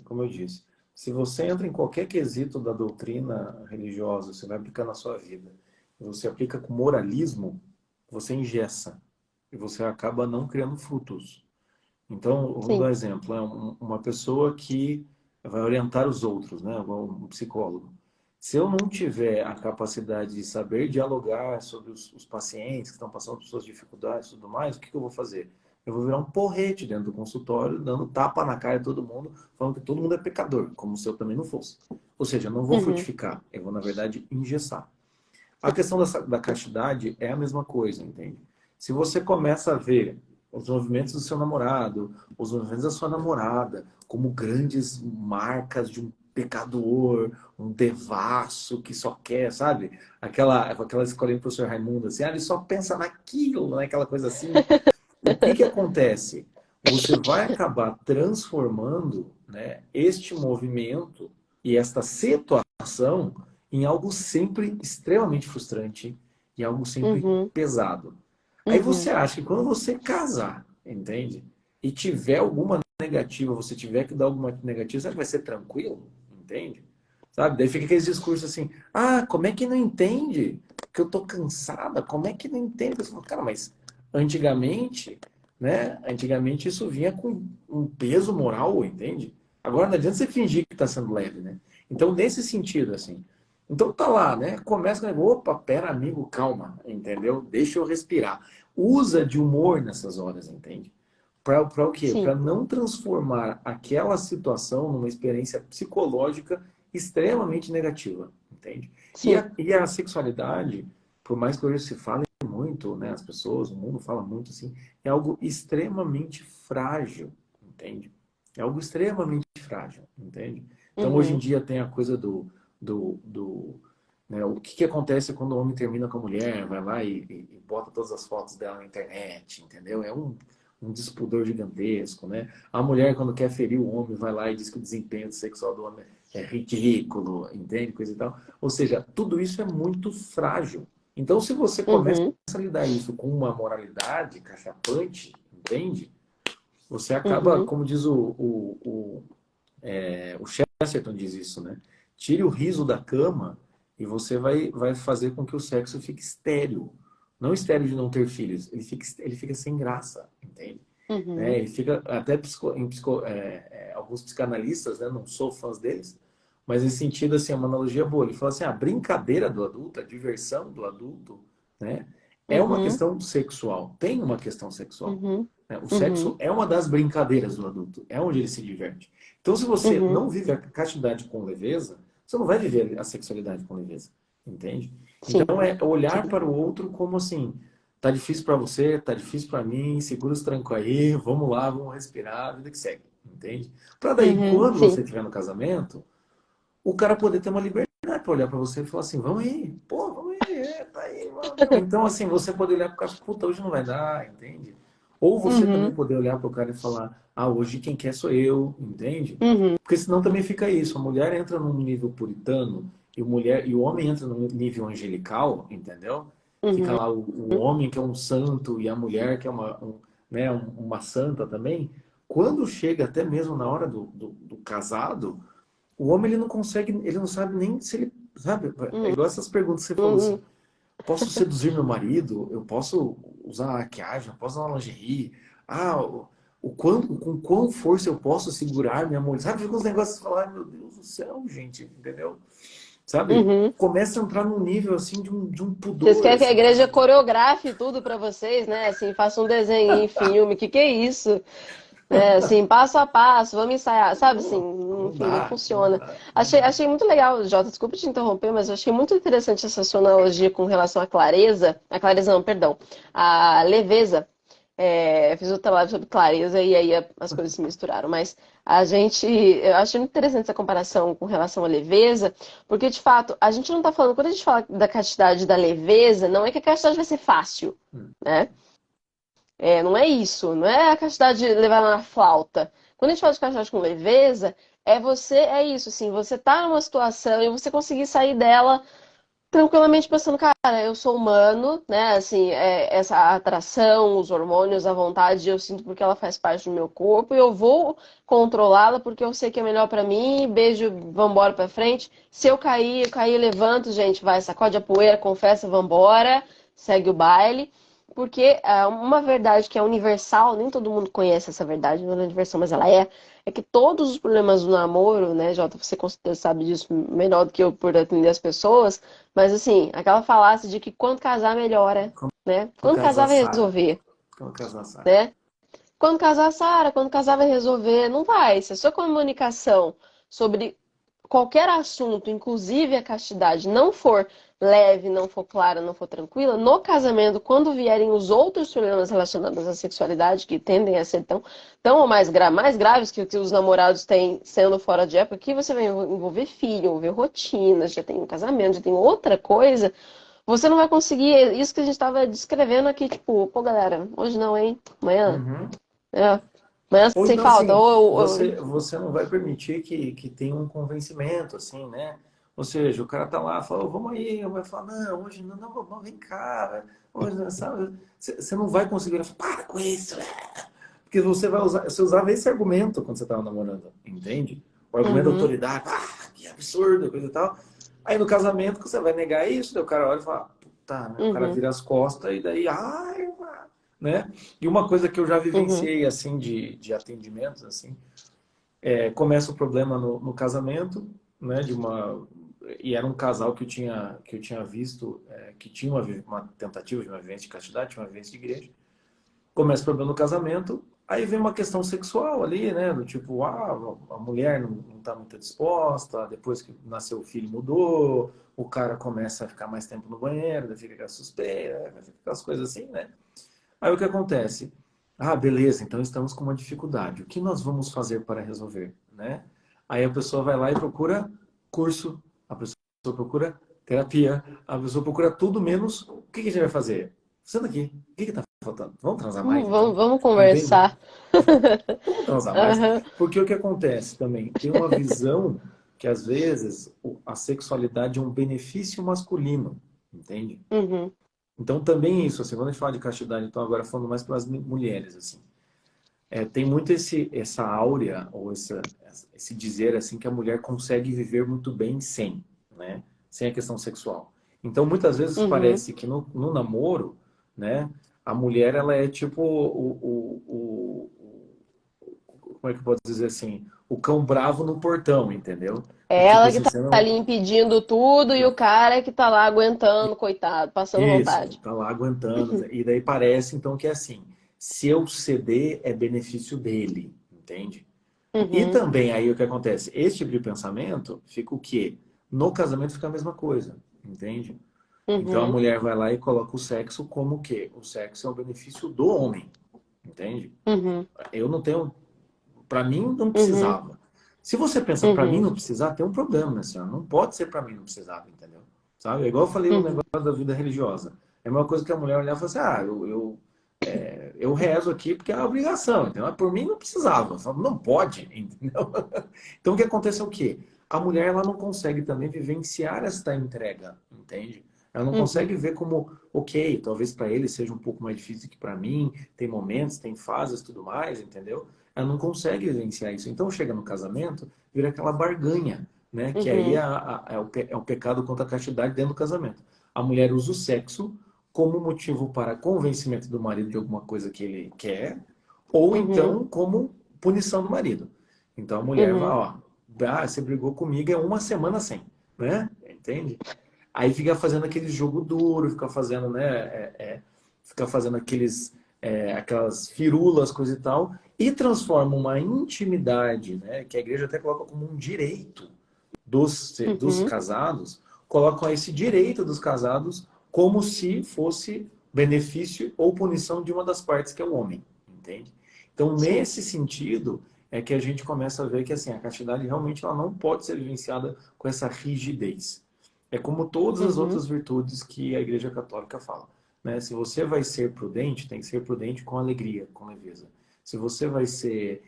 Como eu disse, se você entra em qualquer quesito da doutrina religiosa, você vai aplicar na sua vida, e você aplica com moralismo, você engessa e você acaba não criando frutos. Então, vamos dar um Sim. exemplo, uma pessoa que vai orientar os outros, né? Um psicólogo. Se eu não tiver a capacidade de saber dialogar sobre os pacientes que estão passando por suas dificuldades e tudo mais, o que que eu vou fazer? Eu vou virar um porrete dentro do consultório, dando tapa na cara de todo mundo, falando que todo mundo é pecador, como se eu também não fosse. Ou seja, eu não vou Uhum. frutificar, eu vou, na verdade, engessar. A questão da castidade é a mesma coisa, entende? Se você começa a ver os movimentos do seu namorado, os movimentos da sua namorada, como grandes marcas de um pecador, um devasso que só quer, sabe? Aquela escolinha do professor Raimundo, assim, ele só pensa naquilo, naquela coisa assim. O que que acontece? Você vai acabar transformando, né, este movimento e esta situação em algo sempre extremamente frustrante e algo sempre Uhum. pesado. Aí você Uhum. acha que quando você casar, entende? E tiver alguma negativa, você tiver que dar alguma negativa, você acha que vai ser tranquilo? Entende? Sabe? Daí fica aqueles discursos assim: ah, como é que não entende? Que eu tô cansada, como é que não entende? Eu falo, cara, mas antigamente, né? Antigamente isso vinha com um peso moral, entende? Agora não adianta você fingir que tá sendo leve, né? Então, nesse sentido, assim. Então tá lá, né? Começa com, opa, pera, amigo, calma, entendeu? Deixa eu respirar. Usa de humor nessas horas, entende? Para o quê? Para Sim, não transformar aquela situação numa experiência psicológica extremamente negativa, entende? sim. E a sexualidade, por mais que hoje se fale muito, né? As pessoas, o mundo fala muito assim, é algo extremamente frágil, entende? É algo extremamente frágil, entende? Então hoje em Uhum. dia tem a coisa do né, o que, que acontece quando o homem termina com a mulher, vai lá e bota todas as fotos dela na internet, entendeu? Um despudor gigantesco, né? A mulher, quando quer ferir o homem, vai lá e diz que o desempenho sexual do homem é ridículo, entende? Coisa e tal. Ou seja, tudo isso é muito frágil. Então, se você começa Uhum. a lidar isso com uma moralidade cachapante, entende? Você acaba, Uhum. como diz o Chesterton diz isso, né? Tire o riso da cama e você vai fazer com que o sexo fique estéril. Não estéril de não ter filhos, ele fica sem graça, entende? Né? Uhum. Ele fica até alguns psicanalistas, né? Não sou fãs deles, mas nesse sentido assim, é uma analogia boa. Ele fala assim, a brincadeira do adulto, a diversão do adulto, né? É uma Uhum. questão sexual, tem uma questão sexual. Uhum. Né? O sexo Uhum. é uma das brincadeiras do adulto, é onde ele se diverte. Então, se você Uhum. não vive a castidade com leveza, você não vai viver a sexualidade com leveza, entende? Sim, Então, é olhar sim. para o outro como assim, tá difícil para você, tá difícil para mim, segura os trancos aí, vamos lá, vamos respirar, a vida que segue, entende? Para daí, Uhum. quando você Sim. estiver no casamento, o cara poder ter uma liberdade para olhar para você e falar assim, vamos aí, pô, vamos aí, tá aí, mano. Então, assim, você poder olhar para o cara, puta, hoje não vai dar, entende? Ou você também Uhum. poder olhar para o cara e falar, ah, hoje quem quer sou eu, entende? Uhum. Porque senão também fica isso, a mulher entra num nível puritano e o homem entra num nível angelical, entendeu? Fica Uhum. lá o homem que é um santo e a mulher que é né, uma santa também. Quando chega até mesmo na hora do casado, o homem ele não consegue, ele não sabe nem se ele, sabe? É Uhum. igual essas perguntas que você falou assim: Uhum. posso seduzir meu marido? Eu posso usar maquiagem? Eu posso usar uma lingerie? Ah, com quão força eu posso segurar minha mulher? Sabe? Fica uns negócios que você fala, ai meu Deus do céu, gente, entendeu? Sabe? Uhum. Começa a entrar num nível assim de um Vocês pudor, querem que a assim, igreja sabe? coreografe tudo pra vocês, né? Assim, faça um desenho em filme. Que é isso? Né? Assim, passo a passo, vamos ensaiar. Sabe assim, Pô, não enfim, não dá, não funciona. dá, não Achei, dá. achei muito legal, Jota, desculpa te interromper, mas eu achei muito interessante essa sua analogia com relação à clareza. A clareza não, perdão. A leveza. Fiz o trabalho sobre clareza e aí as coisas se misturaram. Mas eu achei muito interessante essa comparação com relação à leveza, porque de fato, a gente não tá falando, quando a gente fala da castidade e da leveza, não é que a castidade vai ser fácil, Hum, né? Não é isso, não é a castidade levada na flauta. Quando a gente fala de castidade com leveza, é isso, assim, você tá numa situação e você conseguir sair dela tranquilamente pensando, cara, eu sou humano, né? Assim, essa atração, os hormônios, a vontade, eu sinto porque ela faz parte do meu corpo e eu vou controlá-la porque eu sei que é melhor pra mim. Beijo, vambora pra frente. Se eu cair, levanto, gente, vai, sacode a poeira, confessa, vambora, segue o baile. Porque uma verdade que é universal, nem todo mundo conhece essa verdade, não é universal, mas ela é que todos os problemas do namoro, né, Jota, você com certeza sabe disso melhor do que eu por atender as pessoas, mas assim, aquela falácia de que quando casar melhora, né? No Quando caso da casar vai Sara. resolver, No caso da Sara. né? Quando casar, Sara, quando casar vai resolver. Não vai. Se a sua comunicação sobre qualquer assunto, inclusive a castidade, não for leve, não for clara, não for tranquila, no casamento, quando vierem os outros problemas relacionados à sexualidade, que tendem a ser tão ou mais graves que os namorados têm sendo fora de época, que você vai envolver filho, envolver rotinas, já tem um casamento, já tem outra coisa, você não vai conseguir isso que a gente estava descrevendo aqui, tipo, pô, galera, hoje não, hein? Amanhã. Uhum. É. Amanhã Ou sem então, falta. assim, Ou. você não vai permitir que tenha um convencimento, assim, né? Ou seja, o cara tá lá, fala, "Ô, vamos aí", vai falar, não, hoje não, não, vamos, vem cá, hoje, não, sabe? Você não vai conseguir, falar, para com isso, porque você usava esse argumento quando você estava namorando, entende? O argumento da Uhum, autoridade, que absurdo, coisa e tal. Aí no casamento você vai negar isso, daí o cara olha e fala, puta, né? O cara uhum, vira as costas e daí, ai, né? E uma coisa que eu já uhum, vivenciei, assim, de atendimentos, assim, começa o problema no casamento, né? E era um casal que eu tinha visto, que tinha uma tentativa de uma vivência de castidade, tinha uma vivência de igreja. Começa o problema no casamento, aí vem uma questão sexual ali, né? Do tipo, a mulher não tá muito disposta, depois que nasceu o filho mudou, o cara começa a ficar mais tempo no banheiro, daí fica aquela suspeita, fica aquelas coisas assim, né? Aí o que acontece? Ah, beleza, então estamos com uma dificuldade. O que nós vamos fazer para resolver, né? Aí a pessoa vai lá e procura curso, a pessoa procura terapia, a pessoa procura tudo menos o que que a gente vai fazer? Senta aqui, o que que tá faltando? Vamos transar mais, então? vamos Entende? conversar. Vamos transar mais? Aham, Porque o que acontece também? Tem uma visão que às vezes a sexualidade é um benefício masculino, entende? uhum, Então também isso, assim, quando a gente fala de castidade, então agora falando mais para as mulheres, assim, tem muito essa áurea, ou esse dizer, assim, que a mulher consegue viver muito bem sem, né? Sem a questão sexual. Então muitas vezes uhum. parece que no namoro, né, a mulher, ela é tipo como é que eu posso dizer assim, o cão bravo no portão, entendeu? É Do tipo ela que assim, tá você ali não. impedindo tudo e o cara que tá lá aguentando, coitado, passando Isso, vontade. tá lá aguentando. E daí parece então que é assim, se eu ceder é benefício dele, entende? E Uhum, também aí o que acontece? Esse tipo de pensamento fica o quê? No casamento fica a mesma coisa, entende? Então a uhum, mulher vai lá e coloca o sexo como o quê? O sexo é um benefício do homem, entende? uhum, Eu não tenho, para mim não uhum, precisava. Se você pensa para mim uhum, não precisar, tem um problema, minha senhora. Não pode ser para mim não precisava, entendeu? Sabe? É igual eu falei o uhum, negócio da vida religiosa. É uma coisa que a mulher olhava e falava assim, eu rezo aqui porque é uma obrigação, entendeu? Mas por mim não precisava. Eu falava, não pode, entendeu? Então o que acontece é o quê? A mulher ela não consegue também vivenciar esta entrega, entende? Ela não uhum, consegue ver como, ok, talvez para ele seja um pouco mais difícil que para mim, tem momentos, tem fases, tudo mais, entendeu? Ela não consegue vivenciar isso. Então chega no casamento, vira aquela barganha, né? Que aí uhum, é o pecado contra a castidade dentro do casamento. A mulher usa o sexo como motivo para convencimento do marido de alguma coisa que ele quer, ou uhum, então como punição do marido. Então a mulher vai, uhum, ó, você brigou comigo, é uma semana sem, né? Entende? Aí fica fazendo aquele jogo duro, fica fazendo, né? Fica fazendo aquelas firulas, coisa e tal, e transforma uma intimidade, né? Que a igreja até coloca como um direito dos uhum, casados, colocam esse direito dos casados como se fosse benefício ou punição de uma das partes, que é o homem, entende? Então, sim. nesse sentido, é que a gente começa a ver que assim, a castidade realmente ela não pode ser vivenciada com essa rigidez. É como todas as Uhum, outras virtudes que a Igreja Católica fala. né? Se você vai ser prudente, tem que ser prudente com alegria, com leveza. Se você vai ser,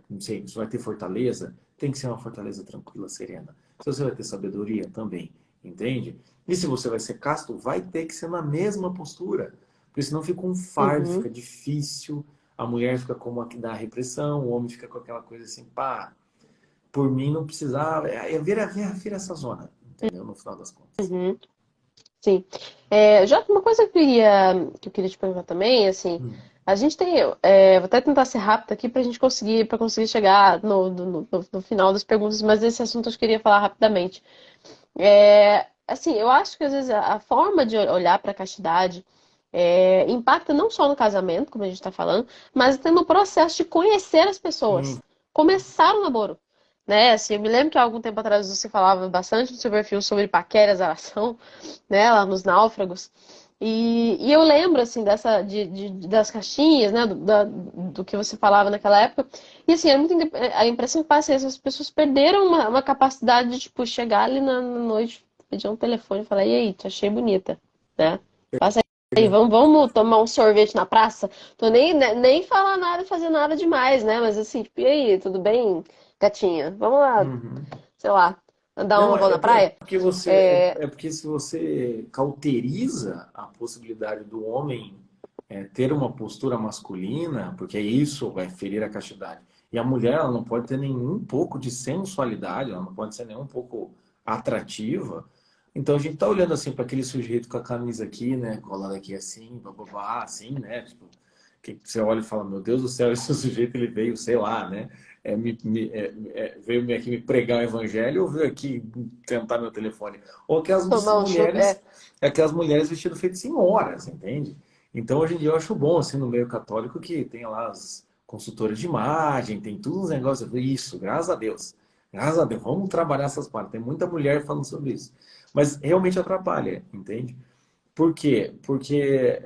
não sei, se vai ter fortaleza, tem que ser uma fortaleza tranquila, serena. Se você vai ter sabedoria, também, entende? E se você vai ser casto, vai ter que ser na mesma postura, porque senão fica um fardo, Uhum. fica difícil, a mulher fica como a que dá a repressão, o homem fica com aquela coisa assim, pá, por mim não precisava, vira essa zona, entendeu? No final das contas. Uhum. Sim. Já uma coisa que eu queria te perguntar também, assim, Hum, a gente tem, vou até tentar ser rápido aqui para conseguir chegar no final das perguntas, mas esse assunto eu queria falar rapidamente. Assim, eu acho que às vezes a forma de olhar para a castidade impacta não só no casamento, como a gente está falando, mas até no processo de conhecer as pessoas, sim, começar o namoro. Né? Assim, eu me lembro que há algum tempo atrás você falava bastante no seu perfil sobre paquera, azaração, né? Lá nos náufragos. E eu lembro, assim, das caixinhas, né? Do que você falava naquela época. E, assim, a impressão que passa é que as pessoas perderam uma capacidade de, tipo, chegar ali na noite, pedir um telefone e falar, e aí, te achei bonita, né? Passa aí, vamos tomar um sorvete na praça? Tô nem falar nada, fazer nada demais, né? Mas, assim, tipo, e aí, tudo bem, gatinha? Vamos lá, uhum. sei lá, dar Não, uma volta na praia? porque É, é porque se você cauteriza a possibilidade do homem ter uma postura masculina, porque isso vai ferir a castidade. E a mulher, ela não pode ter nenhum pouco de sensualidade, ela não pode ser nem um pouco atrativa. Então a gente tá olhando assim para aquele sujeito com a camisa aqui, né, colada aqui assim, bababá, assim, né, tipo, que você olha e fala, meu Deus do céu, esse sujeito ele veio, sei lá, né, veio aqui me pregar o evangelho ou veio aqui tentar meu telefone? Ou tomar um chopp, aquelas mulheres vestidas feito senhoras, entende? Então, hoje em dia, eu acho bom, assim, no meio católico, que tem lá as consultoras de imagem, tem todos os negócios. Isso, graças a Deus. Graças a Deus, vamos trabalhar essas partes. Tem muita mulher falando sobre isso. Mas realmente atrapalha, entende? Por quê? Porque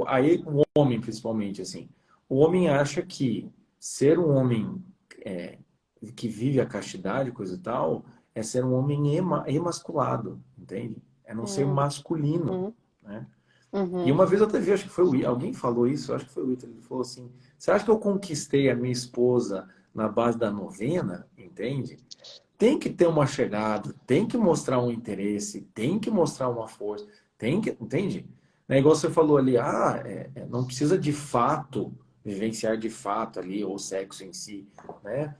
aí o homem, principalmente, assim, o homem acha que ser um homem é, que vive a castidade, coisa e tal, é ser um homem emasculado, entende? É não ser masculino, uhum, né? E uhum, uma vez eu até vi, acho que foi alguém falou isso, acho que foi o Ítalo, ele falou assim, você acha que eu conquistei a minha esposa na base da novena, entende? Tem que ter uma chegada, tem que mostrar um interesse, tem que mostrar uma força, tem que, entende? É igual você falou ali, não precisa de fato, vivenciar de fato ali, ou sexo em si, né?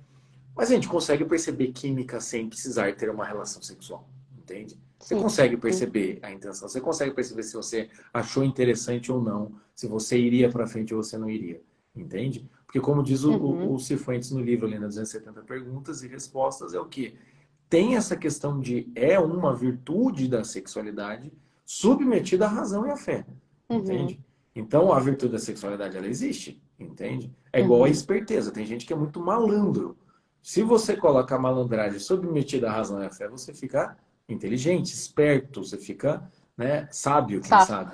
Mas a gente consegue perceber química sem precisar ter uma relação sexual, entende? Você sim, consegue perceber a intenção, você consegue perceber se você achou interessante ou não, se você iria para frente ou você não iria, entende? Porque como diz uhum, o Cifuentes no livro ali nas 270 perguntas e respostas, é o que? Tem essa questão de uma virtude da sexualidade submetida à razão e à fé, uhum, entende? Então a virtude da sexualidade ela existe, entende? É igual a uhum, esperteza, tem gente que é muito malandro. Se você coloca a malandragem submetida à razão e à fé, você fica inteligente, esperto, você fica, né, sábio, quem safo, sabe,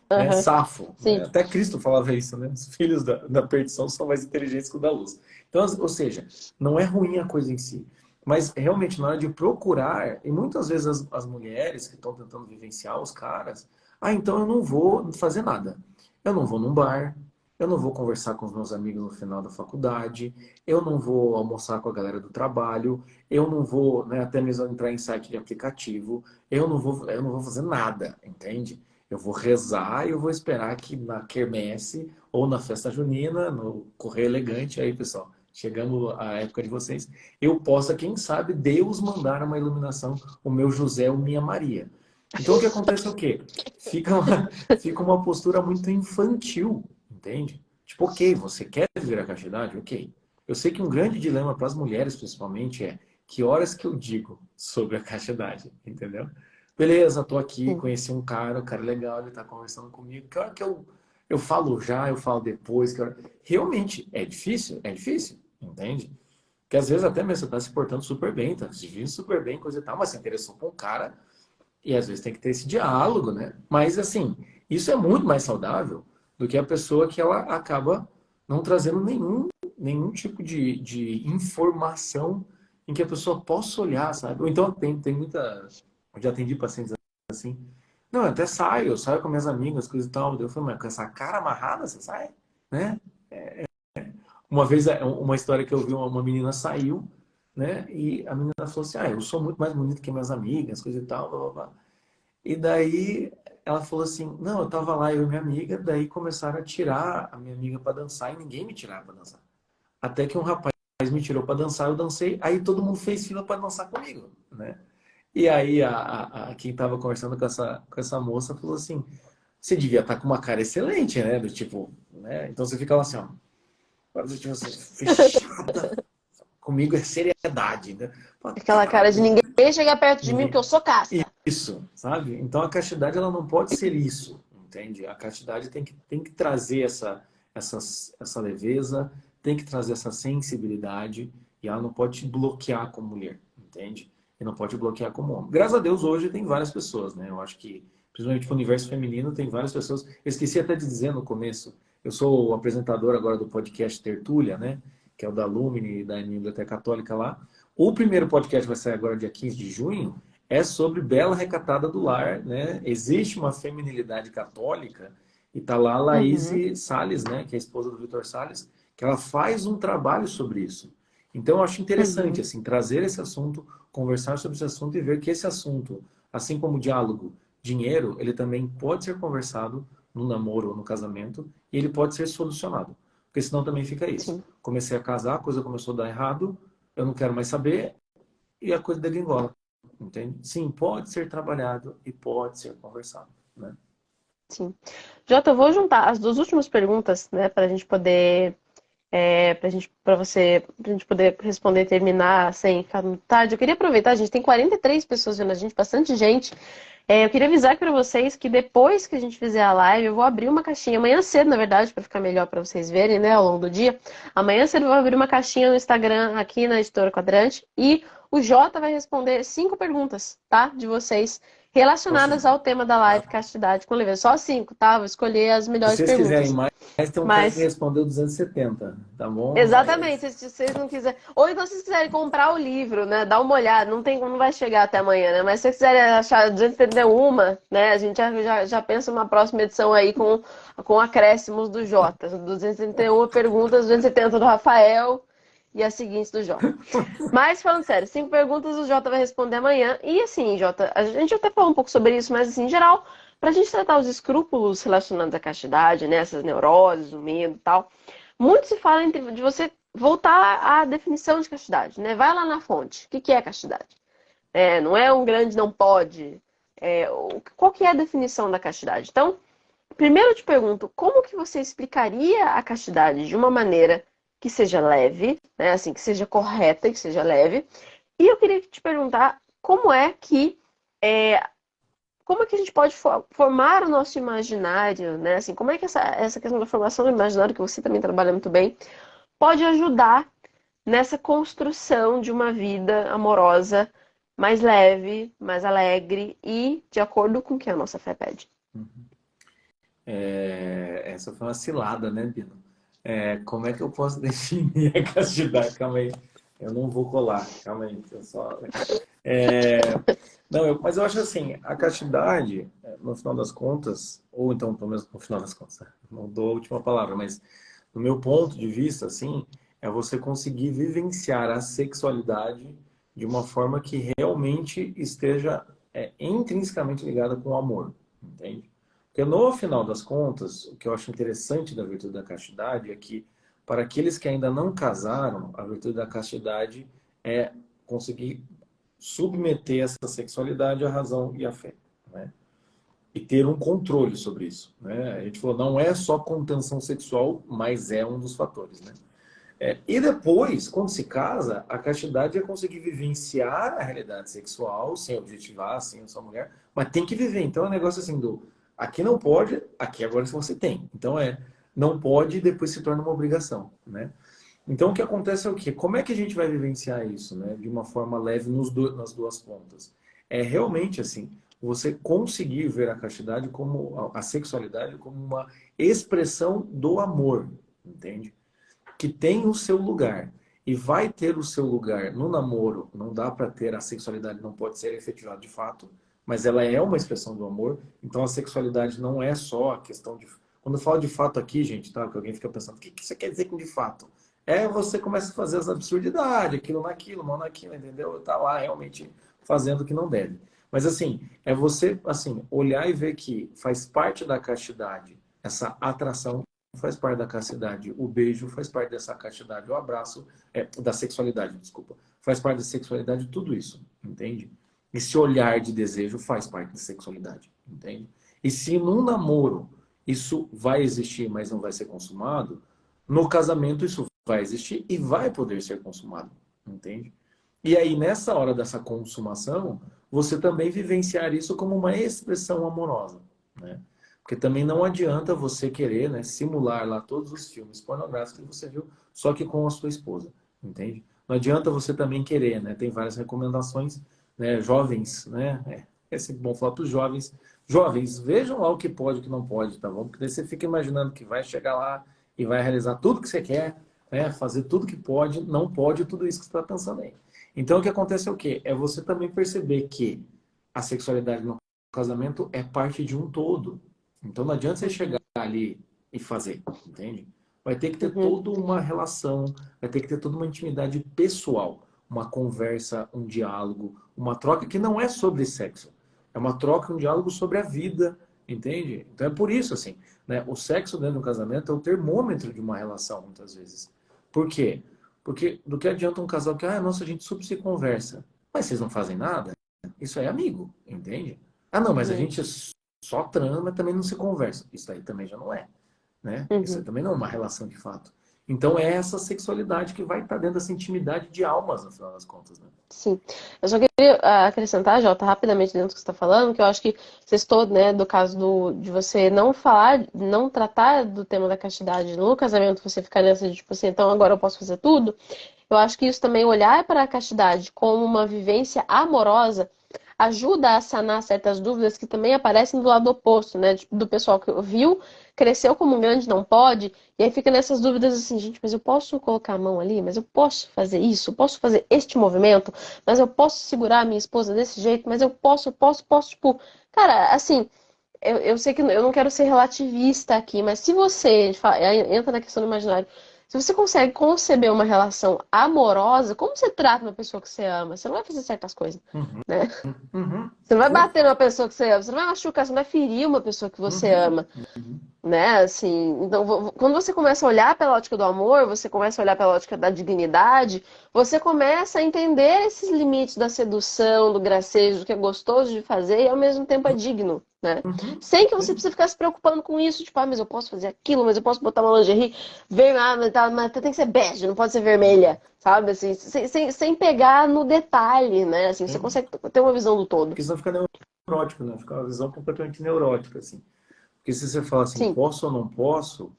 né, uhum, safo, né? sim, Até Cristo falava isso, né? Os filhos da perdição são mais inteligentes que o da luz. Então, ou seja, não é ruim a coisa em si, mas realmente na hora de procurar, e muitas vezes as mulheres que estão tentando vivenciar os caras, então eu não vou fazer nada. Eu não vou num bar, eu não vou conversar com os meus amigos no final da faculdade, eu não vou almoçar com a galera do trabalho, eu não vou, né, até mesmo entrar em site de aplicativo, eu não vou fazer nada, entende? Eu vou rezar e eu vou esperar que na quermesse ou na festa junina, no Correio Elegante, aí pessoal, chegamos à época de vocês, eu possa, quem sabe, Deus mandar uma iluminação, o meu José ou minha Maria. Então o que acontece é o quê? Fica uma postura muito infantil, entende? Tipo, ok, você quer viver a castidade? Ok. Eu sei que um grande dilema para as mulheres, principalmente, é que horas que eu digo sobre a castidade, entendeu? Beleza, tô aqui, sim, conheci um cara, o cara é legal, ele tá conversando comigo. Que hora que eu falo já, eu falo depois? Realmente, é difícil, entende? Porque às vezes até mesmo você tá se portando super bem, tá se vestindo super bem, coisa e tal, mas se interessou por um cara, e às vezes tem que ter esse diálogo, né? Mas assim, isso é muito mais saudável do que a pessoa que ela acaba não trazendo nenhum tipo de informação em que a pessoa possa olhar, sabe? Ou então tem muita. Eu já atendi pacientes assim. Não, eu até saio, eu saio com minhas amigas, coisa e tal. Eu falei, mas com essa cara amarrada você sai? Né? Uma vez, uma história que eu vi, uma menina saiu, né? E a menina falou assim, eu sou muito mais bonita que minhas amigas, coisa e tal, blá, blá, blá. E daí ela falou assim, não, eu tava lá, eu e minha amiga, daí começaram a tirar a minha amiga para dançar e ninguém me tirava para dançar. Até que um rapaz me tirou para dançar, eu dancei, aí todo mundo fez fila para dançar comigo, né? E aí quem tava conversando com essa moça falou assim, você devia estar com uma cara excelente, né? Do tipo, né? Então você fica lá assim, ó, você, tipo assim, fechada, comigo é seriedade, né? Fala, Aquela cara de cara, ninguém chegar perto de mim porque ninguém. eu sou casca. Isso, sabe? Então a castidade ela não pode ser isso, entende? A castidade tem que trazer essa, essa leveza, tem que trazer essa sensibilidade e ela não pode te bloquear como mulher, entende? E não pode te bloquear como homem. Graças a Deus hoje tem várias pessoas, né? Eu acho que, principalmente no universo feminino, tem várias pessoas. Eu esqueci até de dizer no começo, eu sou o apresentador agora do podcast Tertúlia, né? Que é o da Lumine, da Biblioteca Católica lá. O primeiro podcast vai sair agora dia 15 de junho é sobre Bela Recatada do Lar, né? Existe uma feminilidade católica e tá lá a Laís Uhum, Salles, né? Que é a esposa do Vitor Salles, que ela faz um trabalho sobre isso. Então eu acho interessante uhum, assim trazer esse assunto, conversar sobre esse assunto e ver que esse assunto, assim como o diálogo, dinheiro, ele também pode ser conversado no namoro ou no casamento e ele pode ser solucionado. Porque senão também fica isso. sim. Comecei a casar, a coisa começou a dar errado, eu não quero mais saber e a coisa degringola. Entende? Sim, pode ser trabalhado e pode ser conversado, né? Sim. Jota, eu vou juntar as duas últimas perguntas, né, para a gente poder, pra gente poder responder e terminar sem ficar muito tarde. Eu queria aproveitar, a gente tem 43 pessoas vendo a gente, bastante gente. Eu queria avisar para vocês que depois que a gente fizer a live, eu vou abrir uma caixinha amanhã cedo, na verdade, para ficar melhor para vocês verem, né, ao longo do dia. Amanhã cedo eu vou abrir uma caixinha no Instagram aqui na Editora Quadrante e o Jota vai responder 5 perguntas, tá, de vocês Posso, relacionadas ao tema da live Castidade com Leveza. Só 5, tá? Vou escolher as se melhores vocês quiserem perguntas. mais, tem um cara que Mas respondeu 270, tá bom? exatamente, se vocês não quiserem. Ou então, se vocês quiserem comprar o livro, né? Dar uma olhada, não vai chegar até amanhã, né? Mas se vocês quiserem achar 271, né? A gente já pensa uma próxima edição aí com acréscimos do Jota. 271 perguntas, 270 do Rafael e as seguintes do Jota. Mas falando sério, 5 perguntas o Jota vai responder amanhã. E assim, Jota, a gente até falou um pouco sobre isso, mas assim, em geral, pra gente tratar os escrúpulos relacionados à castidade, né? Essas neuroses, o medo e tal. Muito se fala de você voltar à definição de castidade, né? Vai lá na fonte. O que é castidade? Não é um grande não pode. Qual que é a definição da castidade? Então, primeiro eu te pergunto, como que você explicaria a castidade de uma maneira que seja leve, né? Assim, que seja correta e que seja leve. E eu queria te perguntar é, como é que a gente pode formar o nosso imaginário, né? Assim, como é que essa questão da formação do imaginário, que você também trabalha muito bem, pode ajudar nessa construção de uma vida amorosa mais leve, mais alegre e de acordo com o que a nossa fé pede. Essa foi uma cilada, né, Bino? Como é que eu posso definir a castidade? Calma aí, eu não vou colar, calma aí, eu só... Não, mas eu acho assim, a castidade, no final das contas, ou então, pelo menos no final das contas, né? Não dou a última palavra, mas no meu ponto de vista, assim, é você conseguir vivenciar a sexualidade de uma forma que realmente esteja intrinsecamente ligada com o amor, entende? Porque no final das contas, o que eu acho interessante da virtude da castidade é que, para aqueles que ainda não casaram, a virtude da castidade é conseguir submeter essa sexualidade à razão e à fé, né? E ter um controle sobre isso, né? A gente falou, não é só contenção sexual, mas é um dos fatores, né? E depois, quando se casa, a castidade é conseguir vivenciar a realidade sexual, sem objetivar, sem a sua mulher, mas tem que viver. Então é um negócio assim do aqui não pode, aqui agora você tem. Então não pode e depois se torna uma obrigação, né? Então, o que acontece é o quê? Como é que a gente vai vivenciar isso, né? De uma forma leve nas duas pontas? É realmente assim, você conseguir ver a castidade como a sexualidade como uma expressão do amor, entende? Que tem o seu lugar e vai ter o seu lugar no namoro. Não dá para ter a sexualidade, não pode ser efetivada de fato, mas ela é uma expressão do amor. Então a sexualidade não é só a questão de... Quando eu falo de fato aqui, gente, tá? Que alguém fica pensando, o que você quer dizer com de fato? É você começa a fazer as absurdidades, aquilo naquilo, mal naquilo, entendeu? Tá lá realmente fazendo o que não deve. Mas assim, é você assim, olhar e ver que faz parte da castidade essa atração, faz parte da castidade o beijo, faz parte dessa castidade o abraço, da sexualidade, desculpa. Faz parte da sexualidade tudo isso, entende? Esse olhar de desejo faz parte da sexualidade, entende? E se num namoro isso vai existir, mas não vai ser consumado, no casamento isso vai existir e vai poder ser consumado, entende? E aí, nessa hora dessa consumação, você também vivenciar isso como uma expressão amorosa, né? Porque também não adianta você querer, né, simular lá todos os filmes pornográficos que você viu, só que com a sua esposa, entende? Não adianta você também querer, né? Tem várias recomendações, né, jovens, né? É sempre bom falar para os jovens. Jovens, vejam lá o que pode e o que não pode, tá bom? Porque daí você fica imaginando que vai chegar lá e vai realizar tudo que você quer, né? Fazer tudo que pode, não pode tudo isso que você está pensando aí. Então, o que acontece é o quê? É você também perceber que a sexualidade no casamento é parte de um todo. Então, não adianta você chegar Uhum. ali e fazer, entende? Vai ter que ter Uhum. toda uma relação, vai ter que ter toda uma intimidade pessoal, uma conversa, um diálogo, uma troca que não é sobre sexo. É uma troca, um diálogo sobre a vida, entende? Então, é por isso, assim, né? O sexo dentro do casamento é o termômetro de uma relação, muitas vezes. Por quê? Porque do que adianta um casal que, nossa, a gente super se conversa, mas vocês não fazem nada? Isso aí é amigo, entende? Ah, não, mas a Uhum. gente só trama, também não se conversa. Isso aí também já não é, né? Isso aí Uhum. também não é uma relação de fato. Então é essa sexualidade que vai estar dentro dessa intimidade de almas, no final das contas, né? Sim. Eu só queria acrescentar, Jota, rapidamente dentro do que você está falando, que eu acho que você estou, né, do caso de você não falar, não tratar do tema da castidade no casamento, você ficar nessa de, tipo assim, então agora eu posso fazer tudo. Eu acho que isso também, olhar para a castidade como uma vivência amorosa, ajuda a sanar certas dúvidas que também aparecem do lado oposto, né? Tipo, do pessoal que viu, cresceu como um grande não pode, e aí fica nessas dúvidas assim, gente, mas eu posso colocar a mão ali? Mas eu posso fazer isso? Eu posso fazer este movimento? Mas eu posso segurar a minha esposa desse jeito? Mas eu posso, tipo, cara, assim. Eu sei que eu não quero ser relativista aqui, mas se você entra na questão do imaginário, se você consegue conceber uma relação amorosa, como você trata uma pessoa que você ama? Você não vai fazer certas coisas, Uhum, né? uhum, Você não vai bater exato. numa pessoa que você ama, você não vai machucar, você não vai ferir uma pessoa que você Uhum, ama, uhum, né? Assim, então, quando você começa a olhar pela ótica do amor, você começa a olhar pela ótica da dignidade, você começa a entender esses limites da sedução, do gracejo, do que é gostoso de fazer e ao mesmo tempo é digno, né? uhum. Sem que você precise ficar se preocupando com isso, tipo, mas eu posso fazer aquilo, mas eu posso botar uma lingerie vermelha, mas tem que ser bege, não pode ser vermelha, sabe? Assim, sem pegar no detalhe, né? Assim, você Sim. consegue ter uma visão do todo. Porque senão fica neurótico, né? Fica uma visão completamente neurótica, assim. Porque se você fala assim, Sim. posso ou não posso,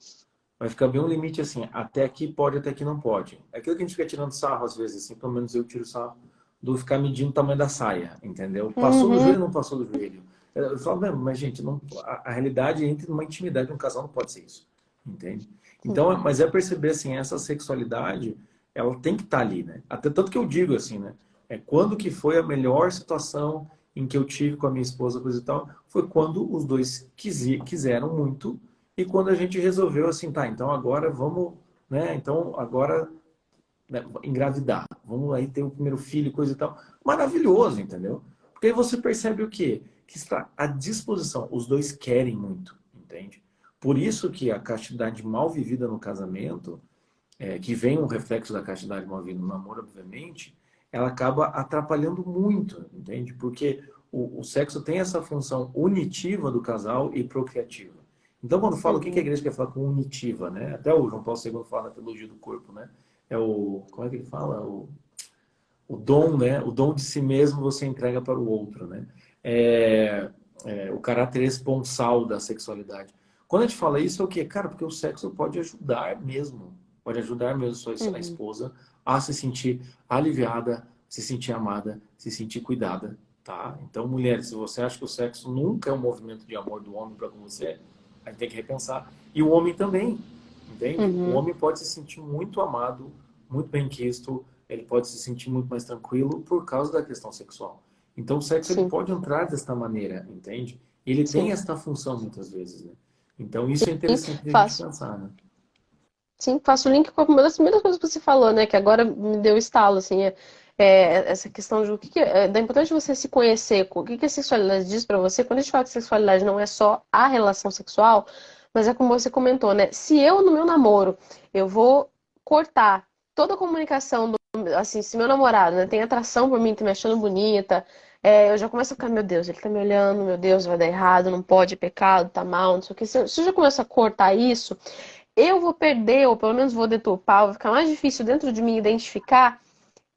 vai ficar bem um limite assim, até aqui pode, até aqui não pode. É aquilo que a gente fica tirando sarro às vezes, assim, pelo menos eu tiro sarro do ficar medindo o tamanho da saia, entendeu? Passou do Uhum. joelho ou não passou do joelho? Eu falo mesmo, mas gente, não, a realidade entre numa intimidade de um casal não pode ser isso, entende? Sim. Então, mas é perceber assim, essa sexualidade, ela tem que estar ali, né? Até tanto que eu digo assim, né? É quando que foi a melhor situação em que eu tive com a minha esposa, coisa e tal, foi quando os dois quiseram muito e quando a gente resolveu assim, tá, então agora vamos, né? Então agora, né, engravidar. Vamos aí ter o primeiro filho, coisa e tal. Maravilhoso, entendeu? Porque aí você percebe o quê? Que está à disposição. Os dois querem muito, entende? Por isso que a castidade mal vivida no casamento, que vem um reflexo da castidade mal vivida no namoro, obviamente, ela acaba atrapalhando muito, entende? Porque o sexo tem essa função unitiva do casal e procriativa. Então, quando fala o que a Uhum. igreja quer falar com unitiva, né? Até o João Paulo II fala na teologia do corpo, né? É o, como é que ele fala? O dom, né? O dom de si mesmo você entrega para o outro, né? É, o caráter esponsal da sexualidade. Quando a gente fala isso, é o quê? Cara, porque o sexo pode ajudar mesmo sua Uhum. esposa a se sentir aliviada, se sentir amada, se sentir cuidada, tá? Então, mulheres, se você acha que o sexo nunca é um movimento de amor do homem para com você, a gente tem que repensar. E o homem também, entende? O Uhum. homem pode se sentir muito amado, muito bem quisto, ele pode se sentir muito mais tranquilo por causa da questão sexual. Então o sexo ele sim, pode entrar desta maneira, entende? Ele tem sim. esta função muitas vezes, né? Então isso é Sim, interessante de a gente faço. pensar, né? Sim, faço link com uma das primeiras coisas que você falou, né? Que agora me deu estalo, assim, essa questão de da importância de você se conhecer, o que que a sexualidade diz pra você. Quando a gente fala que sexualidade não é só a relação sexual, mas é como você comentou, né? Se eu, no meu namoro, eu vou cortar toda a comunicação assim, se meu namorado, né, tem atração por mim, tá me achando bonita, eu já começo a ficar, meu Deus, ele tá me olhando, meu Deus, vai dar errado, não pode, é pecado, tá mal, não sei o que. Se eu já começo a cortar isso, eu vou perder, ou pelo menos vou deturpar, vai ficar mais difícil dentro de mim identificar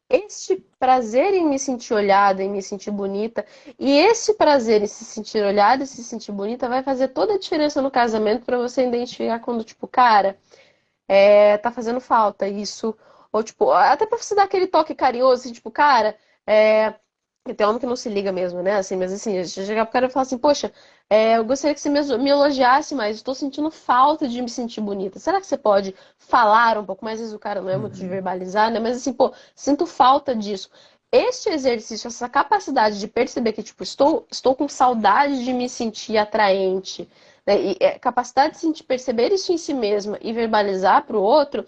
este prazer em me sentir olhada, em me sentir bonita. E esse prazer em se sentir olhada e se sentir bonita vai fazer toda a diferença no casamento para você identificar quando, tipo, cara, tá fazendo falta isso. Ou, tipo, até pra você dar aquele toque carinhoso, assim, tipo, cara, é, e tem homem que não se liga mesmo, né? Assim, mas assim, você chegar pro cara e falar assim, poxa, eu gostaria que você me elogiasse mais, estou sentindo falta de me sentir bonita. Será que você pode falar um pouco mais? Às vezes o cara não é muito de Uhum. verbalizar, né? Mas assim, pô, sinto falta disso. Este exercício, essa capacidade de perceber que, tipo, estou com saudade de me sentir atraente, né? E capacidade de sentir, perceber isso em si mesma e verbalizar para o outro,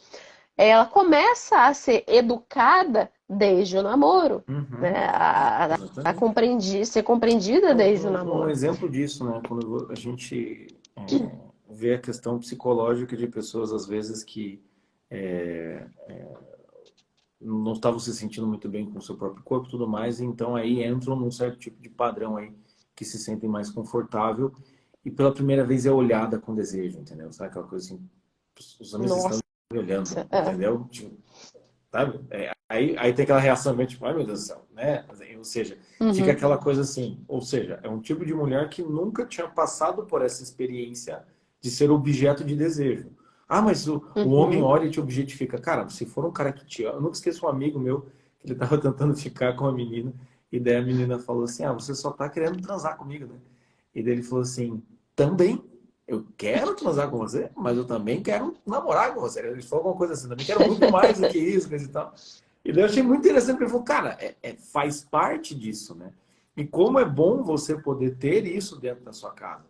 ela começa a ser educada desde o namoro, né? Uhum. Exatamente. Ser compreendida desde o Um namoro. exemplo disso, né? Quando a gente vê a questão psicológica de pessoas, às vezes, que é, não estavam se sentindo muito bem com o seu próprio corpo e tudo mais, então aí entram num certo tipo de padrão aí, que se sentem mais confortável e pela primeira vez é olhada com desejo, entendeu? Sabe aquela coisa assim, os homens estão Nossa, me olhando, é. entendeu? Tipo, sabe? Aí tem aquela reação meio tipo, ai meu Deus do céu, né? Ou seja, fica Uhum, aquela coisa assim, ou seja, é um tipo de mulher que nunca tinha passado por essa experiência de ser objeto de desejo. Ah, mas o homem uhum, olha e te objetifica. Cara, se for um cara que te ama, eu nunca esqueço um amigo meu, que ele tava tentando ficar com a menina, e daí a menina falou assim, ah, você só tá querendo transar comigo, né? E daí ele falou assim, também. Eu quero transar com você, mas eu também quero namorar com você. Ele falou alguma coisa assim, também quero muito mais do que isso, coisa e tal. E daí eu achei muito interessante, porque ele falou, cara, faz parte disso, né? E como é bom você poder ter isso dentro da sua casa,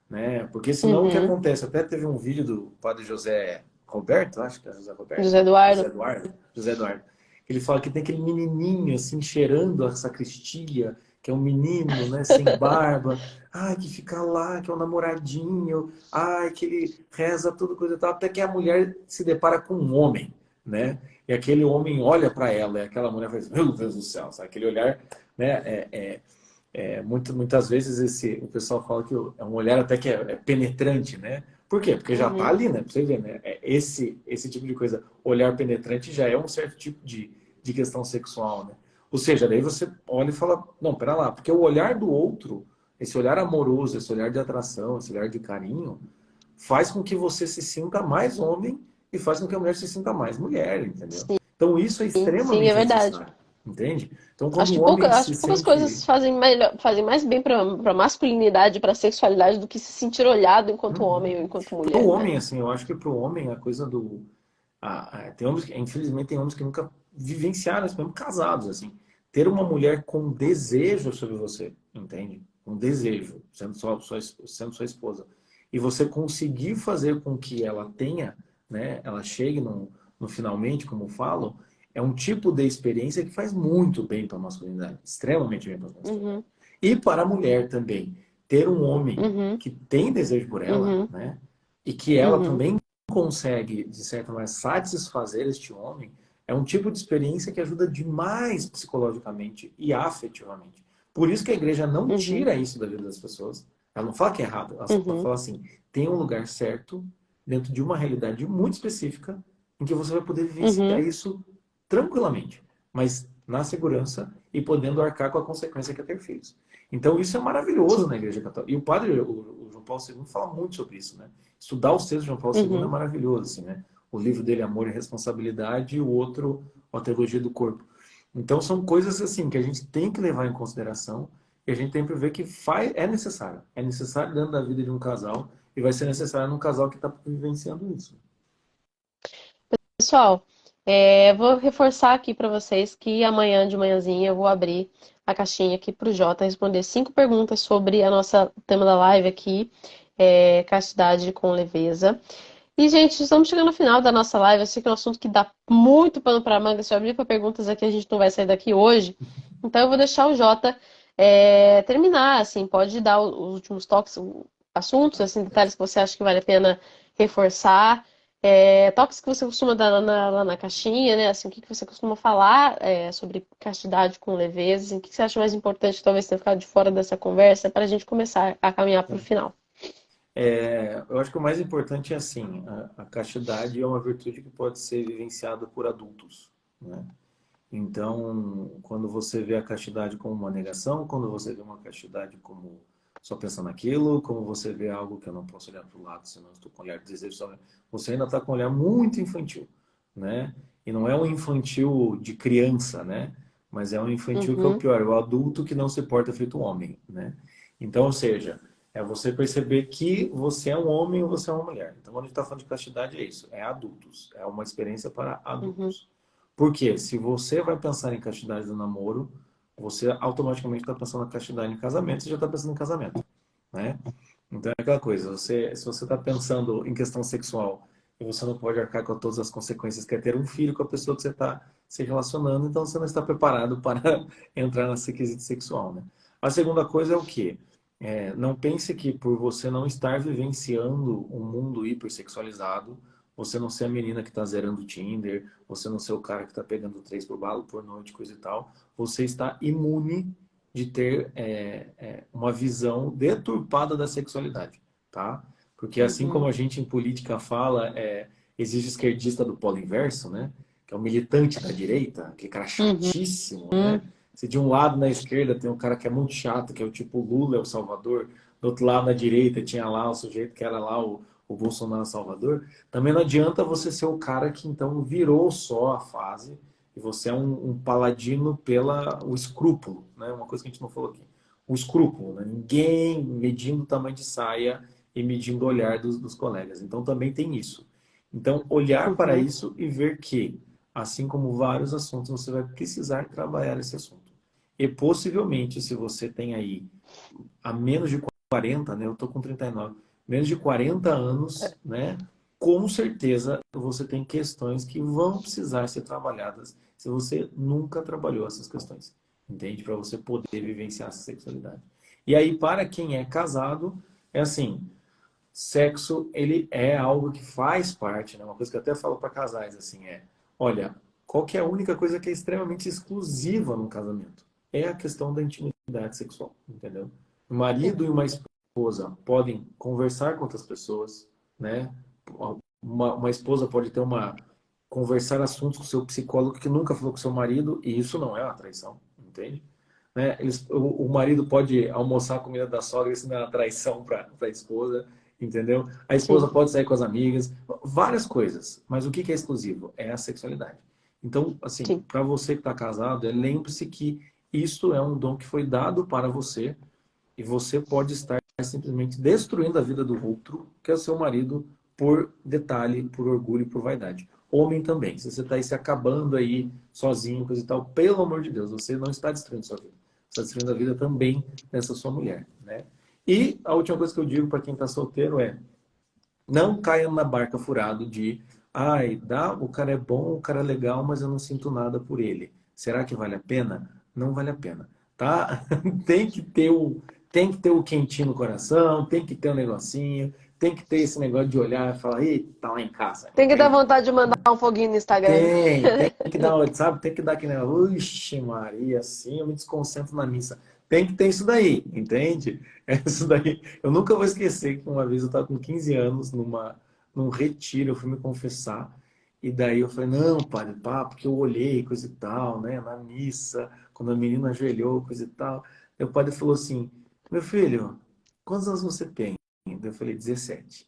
né? Porque senão o que uhum. acontece? Até teve um vídeo do padre José Roberto, acho que é José Roberto, José José Eduardo. Eduardo, José Eduardo, que ele fala que tem aquele menininho assim cheirando a sacristia, que é um menino, né, sem barba, ai, que fica lá, que é um namoradinho, ai, que ele reza tudo coisa e tal, até que a mulher se depara com um homem, né? E aquele homem olha para ela, e aquela mulher faz, meu Deus do céu, sabe? Aquele olhar, né? Muitas vezes o pessoal fala que é um olhar até que é penetrante, né? Por quê? Porque já tá Uhum, ali, né? Pra você ver, né? Esse tipo de coisa, olhar penetrante já é um certo tipo de questão sexual, né? Ou seja, daí você olha e fala, não, pera lá, porque o olhar do outro, esse olhar amoroso, esse olhar de atração, esse olhar de carinho, faz com que você se sinta mais homem e faz com que a mulher se sinta mais mulher, entendeu? Então isso é sim, é extremamente verdade. necessário, entende? Então quando o homem Acho se que poucas sente. coisas fazem mais bem para masculinidade, para sexualidade, do que se sentir olhado enquanto homem ou enquanto Para o mulher, né? homem, assim, eu acho que para o homem a coisa do. Tem homens que, infelizmente, tem homens que nunca vivenciaram isso, mesmo casados, assim. Ter uma mulher com desejo sobre você, entende? Um desejo, sendo sua esposa. E você conseguir fazer com que ela tenha, né? Ela chegue no finalmente, como eu falo, é um tipo de experiência que faz muito bem para a masculinidade, extremamente bem para a masculinidade. Uhum, E para a mulher também, ter um homem uhum, que tem desejo por ela, uhum, né? E que ela uhum, também consegue, de certa maneira, satisfazer este homem, é um tipo de experiência que ajuda demais psicologicamente e afetivamente. Por isso que a igreja não uhum, tira isso da vida das pessoas. Ela não fala que é errado, ela só uhum, fala assim: tem um lugar certo, dentro de uma realidade muito específica, em que você vai poder vivenciar uhum, isso tranquilamente, mas na segurança e podendo arcar com a consequência que é ter filhos. Então isso é maravilhoso sim, na Igreja Católica. E o padre, o João Paulo II, fala muito sobre isso, né? Estudar os textos de João Paulo II é uhum. maravilhoso, assim, né? O livro dele, Amor e Responsabilidade, e o outro, A Teologia do Corpo. Então são coisas assim que a gente tem que levar em consideração e a gente tem que ver que é necessário dentro da vida de um casal e vai ser necessário num casal que está vivenciando isso. Pessoal, Vou reforçar aqui para vocês que amanhã de manhãzinha eu vou abrir a caixinha aqui para o Jota responder 5 perguntas sobre a nossa o tema da live aqui, castidade com leveza. E, gente, estamos chegando ao final da nossa live. Eu sei que é um assunto que dá muito pano para manga. Se eu abrir para perguntas aqui, a gente não vai sair daqui hoje. Então, eu vou deixar o Jota terminar, assim, pode dar os últimos toques, assuntos, assim, detalhes que você acha que vale a pena reforçar. Toques que você costuma dar lá na caixinha, né? Assim, o que você costuma falar sobre castidade com leveza, assim, o que você acha mais importante que talvez tenha ficado de fora dessa conversa para a gente começar a caminhar para o final. Eu acho que o mais importante é assim, a castidade é uma virtude que pode ser vivenciada por adultos, né? Então, quando você vê a castidade como uma negação, quando você vê uma castidade como só pensando naquilo, como você vê algo que eu não posso olhar para o lado, senão eu estou com olhar de desejo, você ainda está com um olhar muito infantil, né? E não é um infantil de criança, né? Mas é um infantil que é o Uhum, pior, é o adulto que não se porta feito homem, né? Então, ou seja, é você perceber que você é um homem ou você é uma mulher. Então, quando a gente está falando de castidade, é isso, é adultos, é uma experiência para uhum, adultos. Porque se você vai pensar em castidade do namoro, você automaticamente está pensando na castidade em casamento, você já está pensando em casamento, né? Então é aquela coisa, se você está pensando em questão sexual e você não pode arcar com todas as consequências que é ter um filho com a pessoa que você está se relacionando, então você não está preparado para entrar nesse quesito sexual, né? A segunda coisa é o quê? Não pense que por você não estar vivenciando um mundo hipersexualizado, você não ser a menina que está zerando o Tinder, você não ser o cara que está pegando três por balo por noite, coisa e tal, você está imune de ter uma visão deturpada da sexualidade, tá? Porque assim como uhum, a gente em política fala, existe o esquerdista do polo inverso, né? Que é o militante da direita, aquele cara uhum, chatíssimo, né? uhum. Se de um lado na esquerda tem um cara que é muito chato, que é o tipo Lula, é o Salvador, do outro lado na direita tinha lá o sujeito que era lá o Bolsonaro Salvador, também não adianta você ser o cara que então virou só a fase e você é um paladino pela o escrúpulo, né? Uma coisa que a gente não falou aqui. O escrúpulo, né? Ninguém medindo o tamanho de saia e medindo o olhar dos colegas. Então também tem isso. Então olhar para Uhum, isso e ver que, assim como vários assuntos, você vai precisar trabalhar esse assunto. E possivelmente, se você tem aí a menos de 40, né? Eu tô com 39, menos de 40 anos, né? Com certeza você tem questões que vão precisar ser trabalhadas se você nunca trabalhou essas questões, entende? Para você poder vivenciar essa sexualidade. E aí, para quem é casado, é assim, sexo, ele é algo que faz parte, né? Uma coisa que eu até falo para casais, assim, olha, qual que é a única coisa que é extremamente exclusiva no casamento? É a questão da intimidade sexual, entendeu? O marido e uma esposa podem conversar com outras pessoas, né? Uma esposa pode ter conversar assuntos com seu psicólogo que nunca falou com seu marido, e isso não é uma traição, entende? Né? O marido pode almoçar a comida da sogra, isso não é uma traição para a esposa, entendeu? A esposa sim, pode sair com as amigas, várias coisas. Mas o que é exclusivo? É a sexualidade. Então, assim, sim. para você que está casado, lembre-se que isto é um dom que foi dado para você e você pode estar simplesmente destruindo a vida do outro, que é o seu marido, por detalhe, por orgulho e por vaidade. Homem também. Se você está aí se acabando aí sozinho, coisa e tal, pelo amor de Deus, você não está destruindo sua vida. Você está destruindo a vida também dessa sua mulher, né? E a última coisa que eu digo para quem está solteiro é: não caia na barca furado de, ai, o cara é bom, o cara é legal, mas eu não sinto nada por ele. Será que vale a pena? Não vale a pena, tá? Tem que ter tem que ter o quentinho no coração, tem que ter um negocinho, tem que ter esse negócio de olhar e falar, eita, tá lá em casa, Tem que dar entende? vontade de mandar um foguinho no Instagram. Tem que dar, sabe? Tem que dar aquele negócio, Uxe, Maria, assim eu me desconcentro na missa. Tem que ter isso daí, entende? É isso daí. Eu nunca vou esquecer que uma vez eu estava com 15 anos num retiro, eu fui me confessar, e daí eu falei, não, padre, pá, porque eu olhei, coisa e tal, né, na missa, quando a menina ajoelhou, coisa e tal. Aí o padre falou assim, meu filho, quantos anos você tem? Eu falei, 17.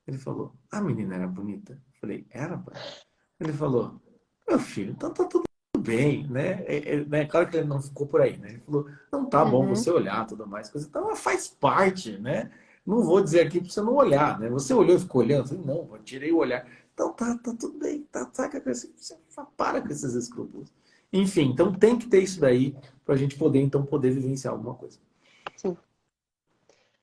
Ele falou, a menina era bonita? Eu falei, era, padre. Ele falou, meu filho, então tá tudo bem, né? Claro que ele não ficou por aí, né? Ele falou, não tá bom Uhum, você olhar tudo mais, coisa e tal, mas faz parte, né? Não vou dizer aqui para você não olhar, né? Você olhou e ficou olhando? Eu falei, não, eu tirei o olhar. Então tá tudo bem, saca? Você para com esses escrúpulos. Enfim, então tem que ter isso daí para a gente poder vivenciar alguma coisa. Sim.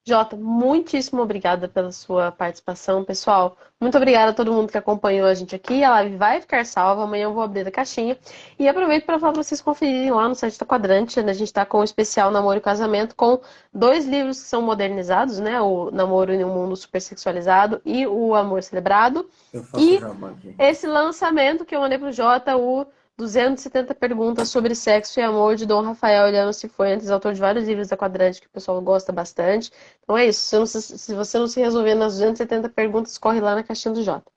Jota, muitíssimo obrigada pela sua participação, pessoal. Muito obrigada a todo mundo que acompanhou a gente aqui. A live vai ficar salva. Amanhã eu vou abrir a caixinha. E aproveito para falar para vocês conferirem lá no site da Quadrante. A gente está com o especial Namoro e Casamento, com 2 livros que são modernizados, né? O Namoro em um Mundo Supersexualizado e o Amor Celebrado. Eu faço E jabá aqui. esse lançamento que eu mandei pro Jota, o 270 perguntas sobre sexo e amor, de Dom Rafael Eliano Cifuentes, autor de vários livros da Quadrante que o pessoal gosta bastante. Então é isso. Se você não se resolver nas 270 perguntas, corre lá na caixinha do Jota.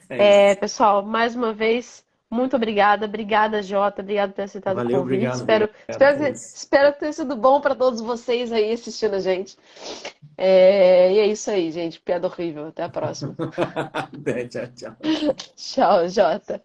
É isso. Pessoal, mais uma vez, muito obrigada. Obrigada, Jota. Obrigada por ter aceitado o Valeu, convite. obrigado. Espero que tenha sido bom para todos vocês aí assistindo a gente. E é isso aí, gente. Piada horrível. Até a próxima. Tchau, tchau. Tchau, Jota.